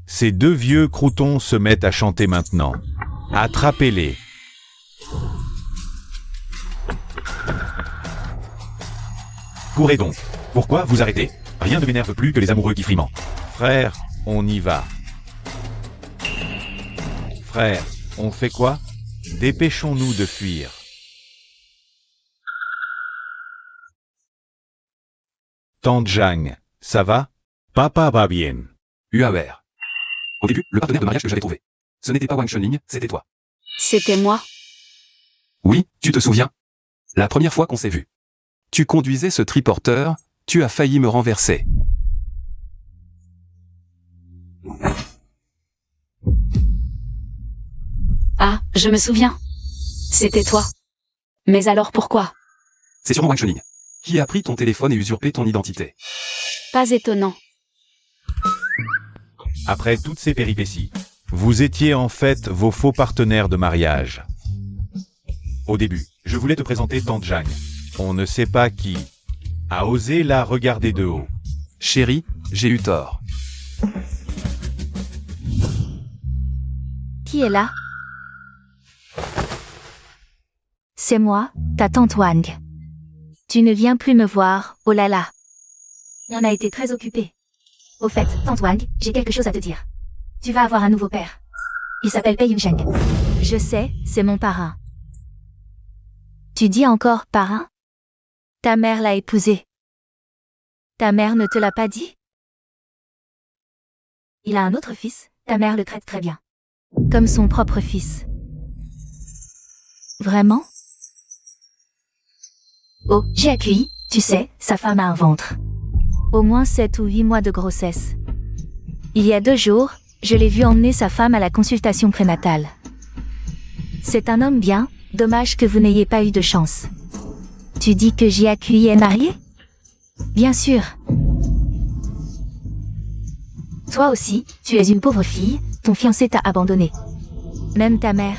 Ces deux vieux croutons se mettent à chanter maintenant. Attrapez-les. Courez donc. Pourquoi vous arrêtez? Rien ne m'énerve plus que les amoureux qui friment. Frère, on y va. Frère, on fait quoi? Dépêchons-nous de fuir. Tante Jang, ça va? Papa va bien. UAR. Au début, le partenaire de mariage que j'avais trouvé. Ce n'était pas Wang Chunling, c'était toi. C'était moi. Oui, tu te souviens? La première fois qu'on s'est vu. Tu conduisais ce triporteur, tu as failli me renverser. Ah, je me souviens. C'était toi. Mais alors pourquoi? C'est sûrement Wang Chunling. Qui a pris ton téléphone et usurpé ton identité. Pas étonnant. Après toutes ces péripéties, vous étiez en fait vos faux partenaires de mariage. Au début, je voulais te présenter Tante Jang. On ne sait pas qui a osé la regarder de haut. Chérie, j'ai eu tort. Qui est là? C'est moi, ta tante Wang. Tu ne viens plus me voir, oh là là. On a été très occupés. Au fait, tante Wang, j'ai quelque chose à te dire. Tu vas avoir un nouveau père. Il s'appelle Pei Yusheng. Je sais, c'est mon parrain. Tu dis encore parrain? Ta mère l'a épousé. Ta mère ne te l'a pas dit? Il a un autre fils, ta mère le traite très bien. Comme son propre fils. Vraiment? Oh, j'ai accueilli, tu sais, sa femme a un ventre. Au moins 7 ou 8 mois de grossesse. Il y a 2 jours, je l'ai vu emmener sa femme à la consultation prénatale. C'est un homme bien, dommage que vous n'ayez pas eu de chance. Tu dis que j'ai accueilli est marié? Bien sûr. Toi aussi, tu es une pauvre fille, ton fiancé t'a abandonné. Même ta mère.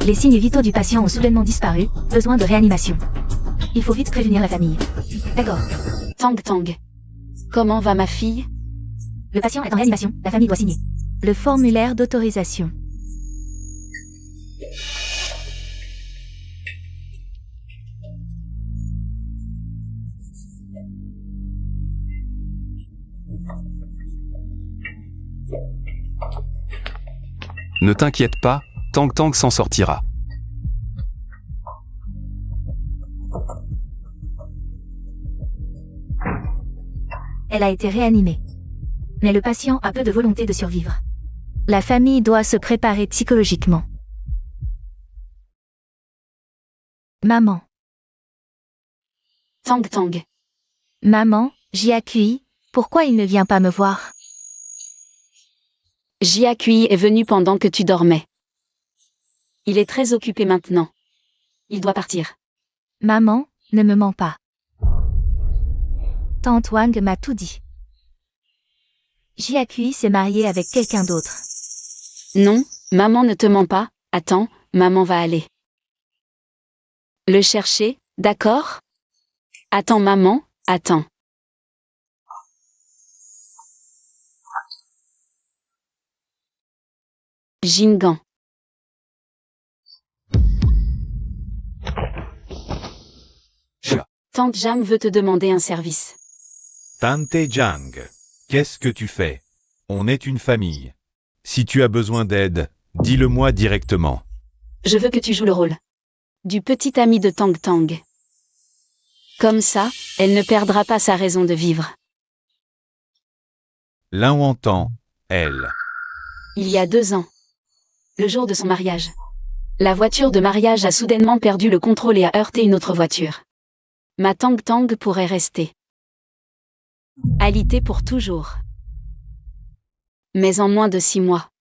Les signes vitaux du patient ont soudainement disparu, besoin de réanimation. Il faut vite prévenir la famille. D'accord. Tang Tang. Comment va ma fille? Le patient est en réanimation, la famille doit signer. Le formulaire d'autorisation. Ne t'inquiète pas, Tang Tang s'en sortira. Elle a été réanimée. Mais le patient a peu de volonté de survivre. La famille doit se préparer psychologiquement. Maman. Tang Tang. Maman, Jiakui, pourquoi il ne vient pas me voir? Jiakui est venu pendant que tu dormais. Il est très occupé maintenant. Il doit partir. Maman, ne me mens pas. Tante Wang m'a tout dit. Jiakui s'est marié avec quelqu'un d'autre. Non, maman ne te ment pas. Attends, maman va aller le chercher, d'accord? Attends maman, attends. Jingan. Chia. Tante Jam veut te demander un service. Tante Jang, qu'est-ce que tu fais? On est une famille. Si tu as besoin d'aide, dis-le-moi directement. Je veux que tu joues le rôle du petit ami de Tang Tang. Comme ça, elle ne perdra pas sa raison de vivre. L'un entend, elle. Il y a 2 ans, le jour de son mariage, la voiture de mariage a soudainement perdu le contrôle et a heurté une autre voiture. Ma Tang Tang pourrait rester alitée pour toujours. Mais en moins de 6 mois,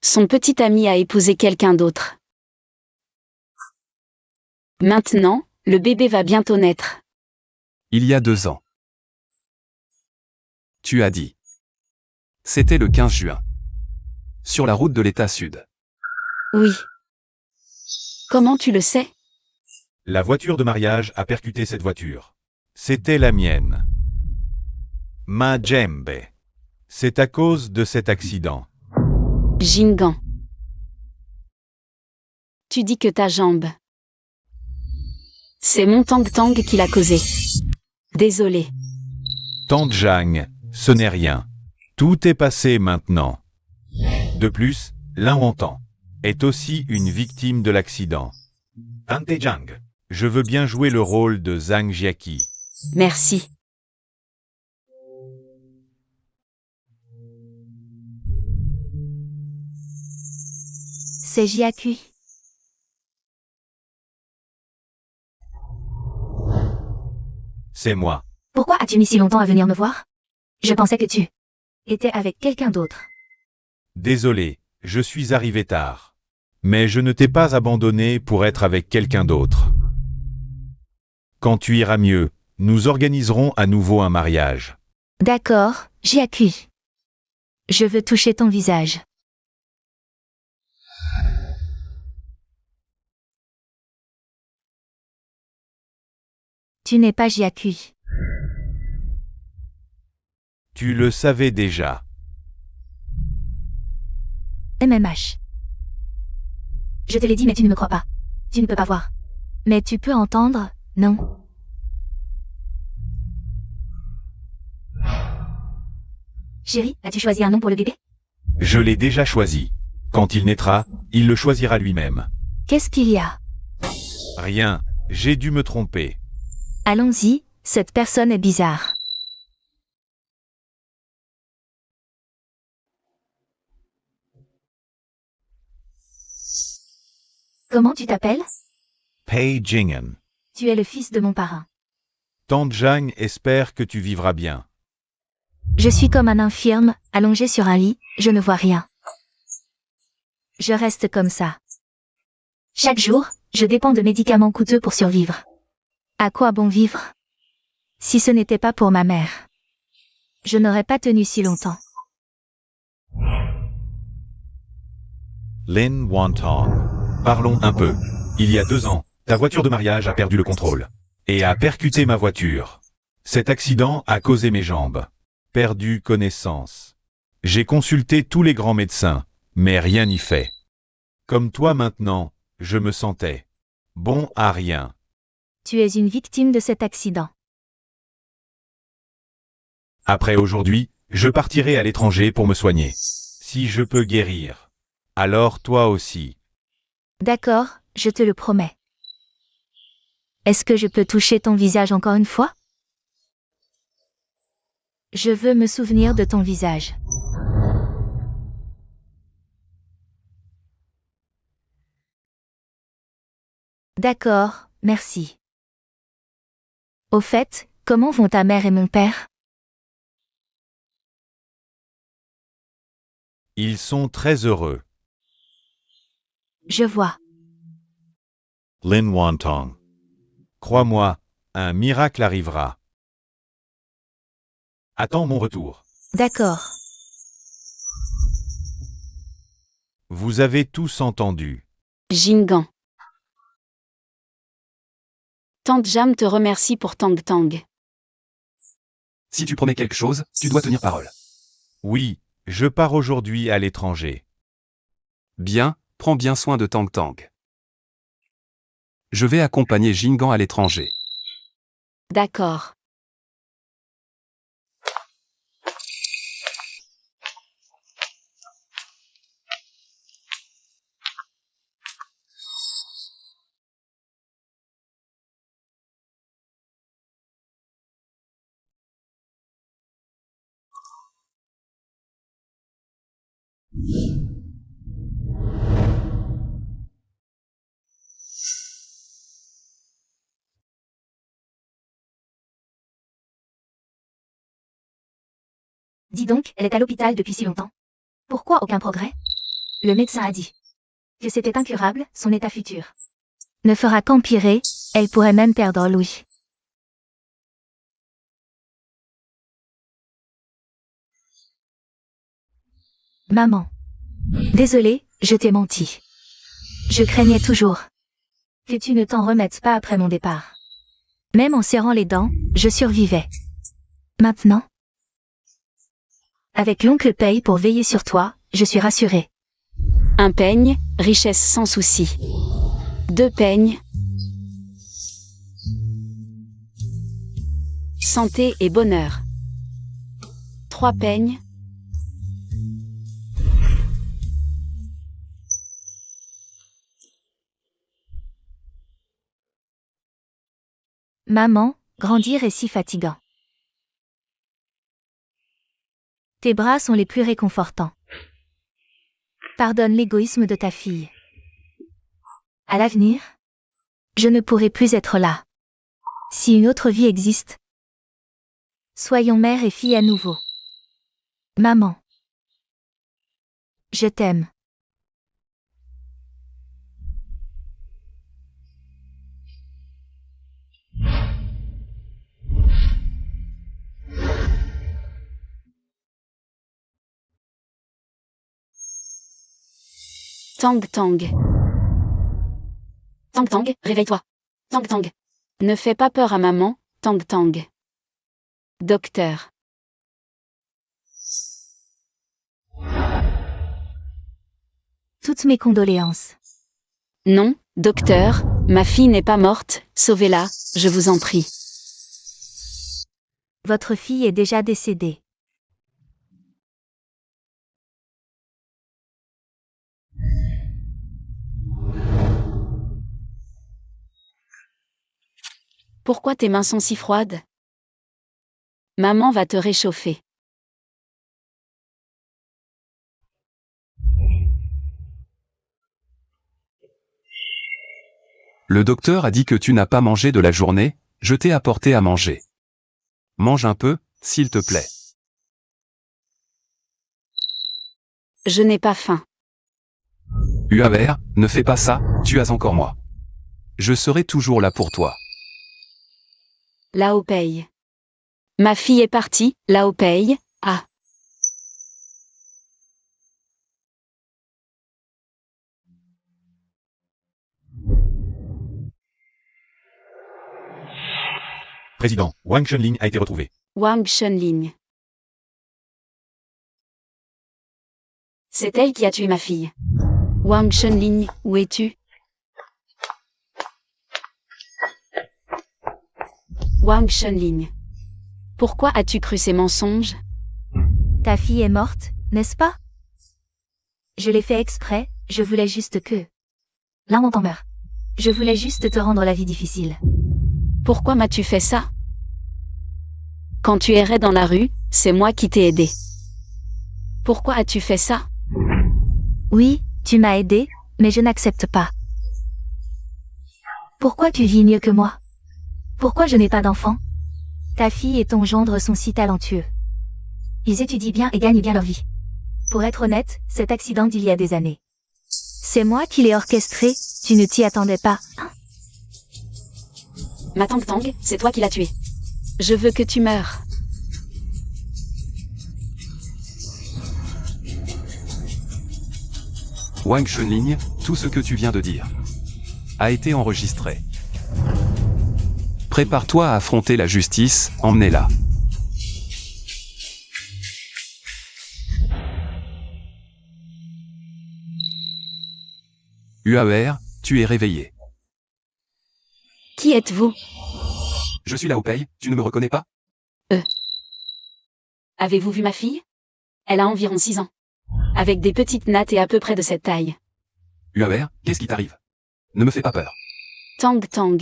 son petit ami a épousé quelqu'un d'autre. Maintenant, le bébé va bientôt naître. Il y a 2 ans. Tu as dit. C'était le 15 juin. Sur la route de l'État Sud. Oui. Comment tu le sais? La voiture de mariage a percuté cette voiture. C'était la mienne. Ma Jembe. C'est à cause de cet accident. Jingan. Tu dis que ta jambe. C'est mon Tang Tang qui l'a causé. Désolé. Tante Jang, ce n'est rien. Tout est passé maintenant. De plus, l'un entend est aussi une victime de l'accident. Tante Jang, je veux bien jouer le rôle de Zhang Jiaqi. Merci. C'est Jiakui. C'est moi. Pourquoi as-tu mis si longtemps à venir me voir? Je pensais que tu étais avec quelqu'un d'autre. Désolé, je suis arrivé tard. Mais je ne t'ai pas abandonné pour être avec quelqu'un d'autre. Quand tu iras mieux, nous organiserons à nouveau un mariage. D'accord, Jiakui. Je veux toucher ton visage. Tu n'es pas Jiakui. Tu le savais déjà. MMH. Je te l'ai dit mais tu ne me crois pas. Tu ne peux pas voir. Mais tu peux entendre, non? Chérie, as-tu choisi un nom pour le bébé? Je l'ai déjà choisi. Quand il naîtra, il le choisira lui-même. Qu'est-ce qu'il y a? Rien, j'ai dû me tromper. Allons-y, cette personne est bizarre. Comment tu t'appelles? Pei Jingen. Tu es le fils de mon parrain. Tante Jang espère que tu vivras bien. Je suis comme un infirme, allongé sur un lit, je ne vois rien. Je reste comme ça. Chaque jour, je dépends de médicaments coûteux pour survivre. À quoi bon vivre? Si ce n'était pas pour ma mère, je n'aurais pas tenu si longtemps. Lin Wantong. Parlons un peu. Il y a 2 ans, ta voiture de mariage a perdu le contrôle. Et a percuté ma voiture. Cet accident a causé mes jambes. Perdu connaissance. J'ai consulté tous les grands médecins, mais rien n'y fait. Comme toi maintenant, je me sentais bon à rien. Tu es une victime de cet accident. Après aujourd'hui, je partirai à l'étranger pour me soigner. Si je peux guérir. Alors toi aussi. D'accord, je te le promets. Est-ce que je peux toucher ton visage encore une fois? Je veux me souvenir de ton visage. D'accord, merci. Au fait, comment vont ta mère et mon père? Ils sont très heureux. Je vois. Lin Wantong. Crois-moi, un miracle arrivera. Attends mon retour. D'accord. Vous avez tous entendu. Jingan. Tang Jam te remercie pour Tang Tang. Si tu promets quelque chose, tu dois tenir parole. Oui, je pars aujourd'hui à l'étranger. Bien, prends bien soin de Tang Tang. Je vais accompagner Jingan à l'étranger. D'accord. Dis donc, elle est à l'hôpital depuis si longtemps. Pourquoi aucun progrès? Le médecin a dit que c'était incurable, son état futur ne fera qu'empirer, elle pourrait même perdre l'ouïe. Maman. Désolée, je t'ai menti. Je craignais toujours que tu ne t'en remettes pas après mon départ. Même en serrant les dents, je survivais. Maintenant, avec l'oncle Paye pour veiller sur toi, je suis rassurée. Un peigne, richesse sans souci. 2 peignes. Santé et bonheur. 3 peignes. Maman, grandir est si fatigant. Tes bras sont les plus réconfortants. Pardonne l'égoïsme de ta fille. À l'avenir, je ne pourrai plus être là. Si une autre vie existe, soyons mère et fille à nouveau. Maman. Je t'aime. Tang Tang. Tang Tang, réveille-toi. Tang Tang. Ne fais pas peur à maman, Tang Tang. Docteur. Toutes mes condoléances. Non, docteur, ma fille n'est pas morte, sauvez-la, je vous en prie. Votre fille est déjà décédée. Pourquoi tes mains sont si froides? Maman va te réchauffer. Le docteur a dit que tu n'as pas mangé de la journée, je t'ai apporté à manger. Mange un peu, s'il te plaît. Je n'ai pas faim. UAR, ne fais pas ça, tu as encore moi. Je serai toujours là pour toi. Lao Pei. Ma fille est partie, Lao Pei. Ah. Président, Wang Chunling a été retrouvé. Wang Chunling. C'est elle qui a tué ma fille. Wang Chunling, où es-tu? Wang Chunling. Pourquoi as-tu cru ces mensonges? Ta fille est morte, n'est-ce pas? Je l'ai fait exprès, je voulais juste que l'un d'entre meurt. Je voulais juste te rendre la vie difficile. Pourquoi m'as-tu fait ça? Quand tu errais dans la rue, c'est moi qui t'ai aidé. Pourquoi as-tu fait ça? Oui, tu m'as aidé, mais je n'accepte pas Pourquoi tu vis mieux que moi? Pourquoi je n'ai pas d'enfant? Ta fille et ton gendre sont si talentueux. Ils étudient bien et gagnent bien leur vie. Pour être honnête, cet accident d'il y a des années. C'est moi qui l'ai orchestré, tu ne t'y attendais pas, hein? Ma Tang Tang, c'est toi qui l'as tué. Je veux que tu meures. Wang Shenling, tout ce que tu viens de dire a été enregistré. Prépare-toi à affronter la justice, emmenez-la. UAER, tu es réveillé. Qui êtes-vous? Je suis Lao Pei, tu ne me reconnais pas? Avez-vous vu ma fille? Elle a environ 6 ans. Avec des petites nattes et à peu près de cette taille. UAER, qu'est-ce qui t'arrive? Ne me fais pas peur. Tang Tang.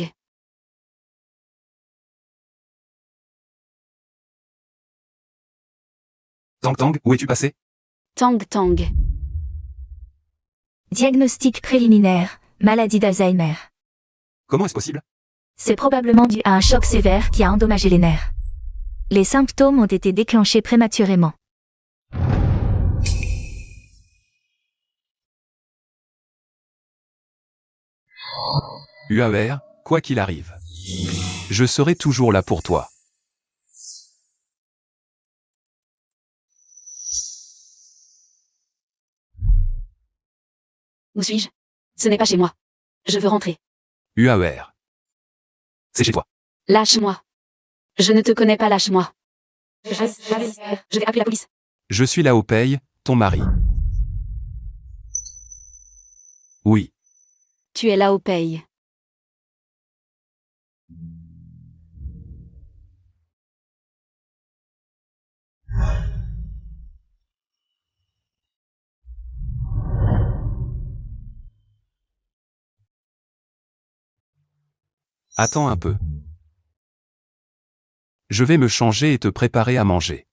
Tang Tang, où es-tu passé? Tang Tang. Diagnostic préliminaire, maladie d'Alzheimer. Comment est-ce possible? C'est probablement dû à un choc sévère qui a endommagé les nerfs. Les symptômes ont été déclenchés prématurément. UAER, quoi qu'il arrive, je serai toujours là pour toi. Où suis-je? Ce n'est pas chez moi. Je veux rentrer. UAER. C'est chez toi. Lâche-moi. Je ne te connais pas, lâche-moi. Je vais appeler la police. Je suis Lao Pei, ton mari. Oui. Tu es là au paye. Attends un peu. Je vais me changer et te préparer à manger.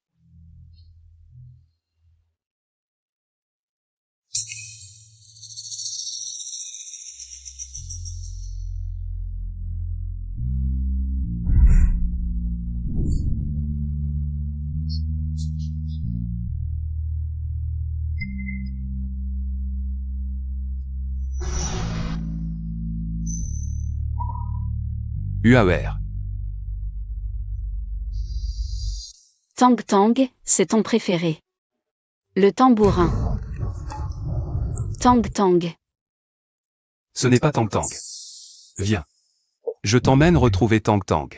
UAER. Tang Tang, c'est ton préféré. Le tambourin. Tang Tang. Ce n'est pas Tang Tang. Viens. Je t'emmène retrouver Tang Tang.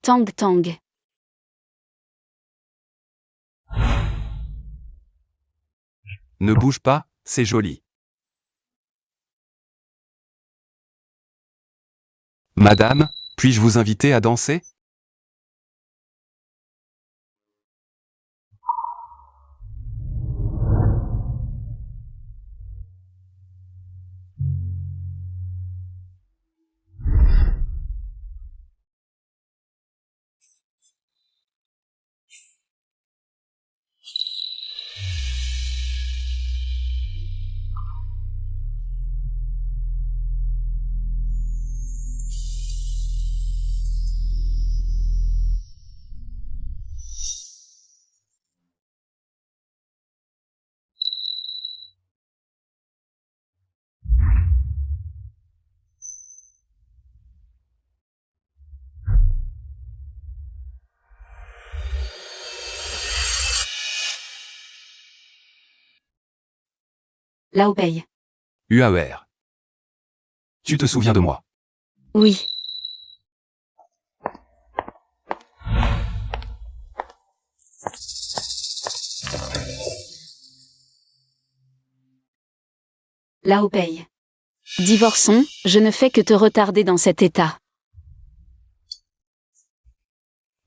Tang Tang. Ne bouge pas, c'est joli. Madame, puis-je vous inviter à danser? Lao Pei. UAER. Tu te souviens de moi? Oui. Lao Pei. Divorçons, je ne fais que te retarder dans cet état.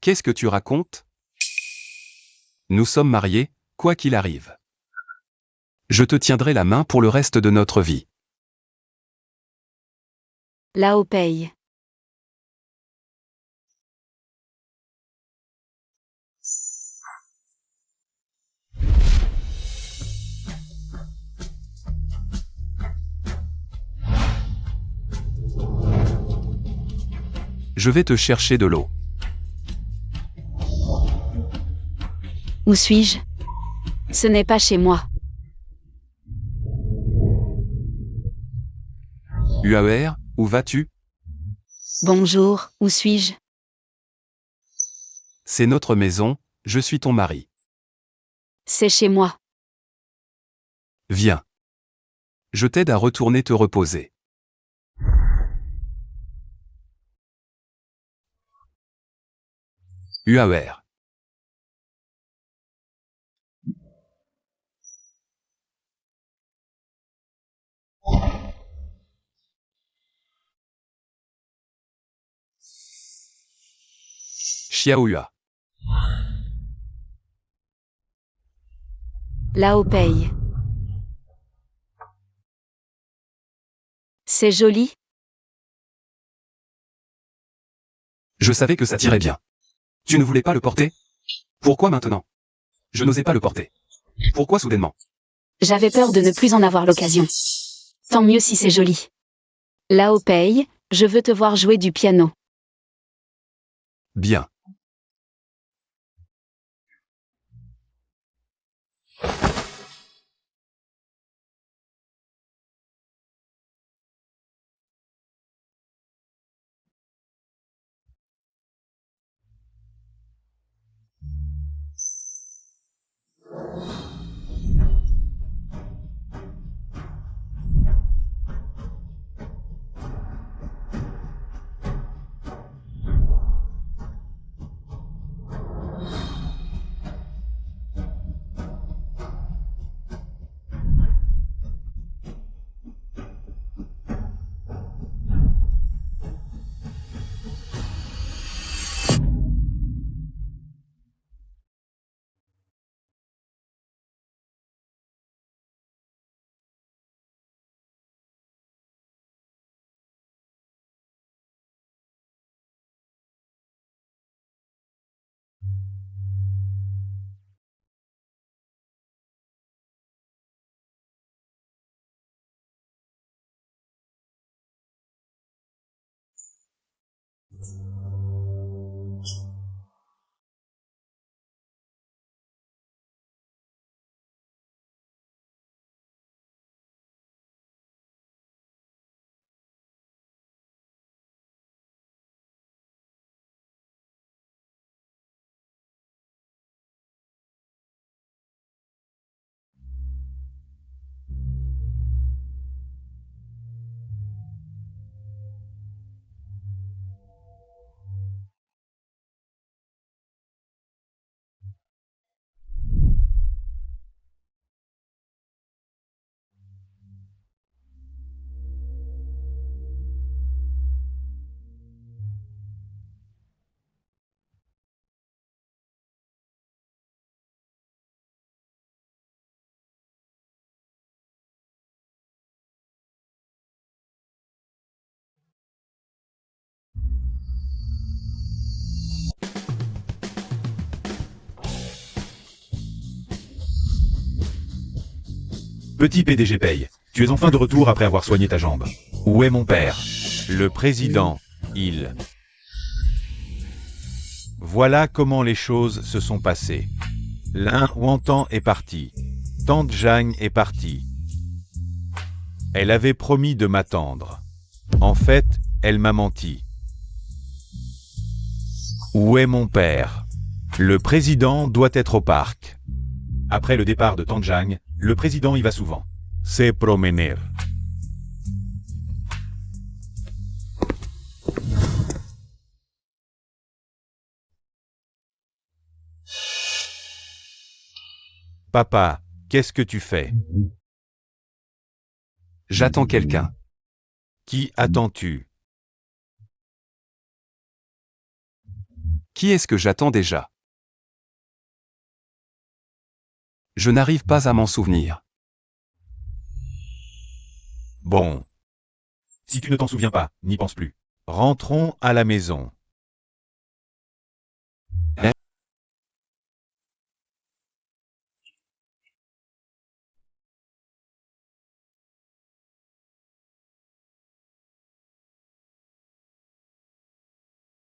Qu'est-ce que tu racontes? Nous sommes mariés, quoi qu'il arrive. Je te tiendrai la main pour le reste de notre vie. Lao Pei. Je vais te chercher de l'eau. Où suis-je? Ce n'est pas chez moi. UAER, où vas-tu? Bonjour, où suis-je? C'est notre maison, je suis ton mari. C'est chez moi. Viens. Je t'aide à retourner te reposer. UAER. Xiaohua. Lao Pei. C'est joli. Je savais que ça t'irait bien. Tu ne voulais pas le porter? Pourquoi maintenant? Je n'osais pas le porter. Pourquoi soudainement? J'avais peur de ne plus en avoir l'occasion. Tant mieux si c'est joli. Lao Pei, je veux te voir jouer du piano. Bien. Petit PDG Paye, tu es enfin de retour après avoir soigné ta jambe. Où est mon père? Le président, il. Voilà comment les choses se sont passées. L'un Wantan est parti. Tante Jang est partie. Elle avait promis de m'attendre. En fait, elle m'a menti. Où est mon père? Le président doit être au parc. Après le départ de Tante Jang, le président y va souvent. Se promener. Papa, qu'est-ce que tu fais? J'attends quelqu'un. Qui attends-tu? Qui est-ce que j'attends déjà? Je n'arrive pas à m'en souvenir. Bon, Si tu ne t'en souviens pas, n'y pense plus. rentrons à la maison.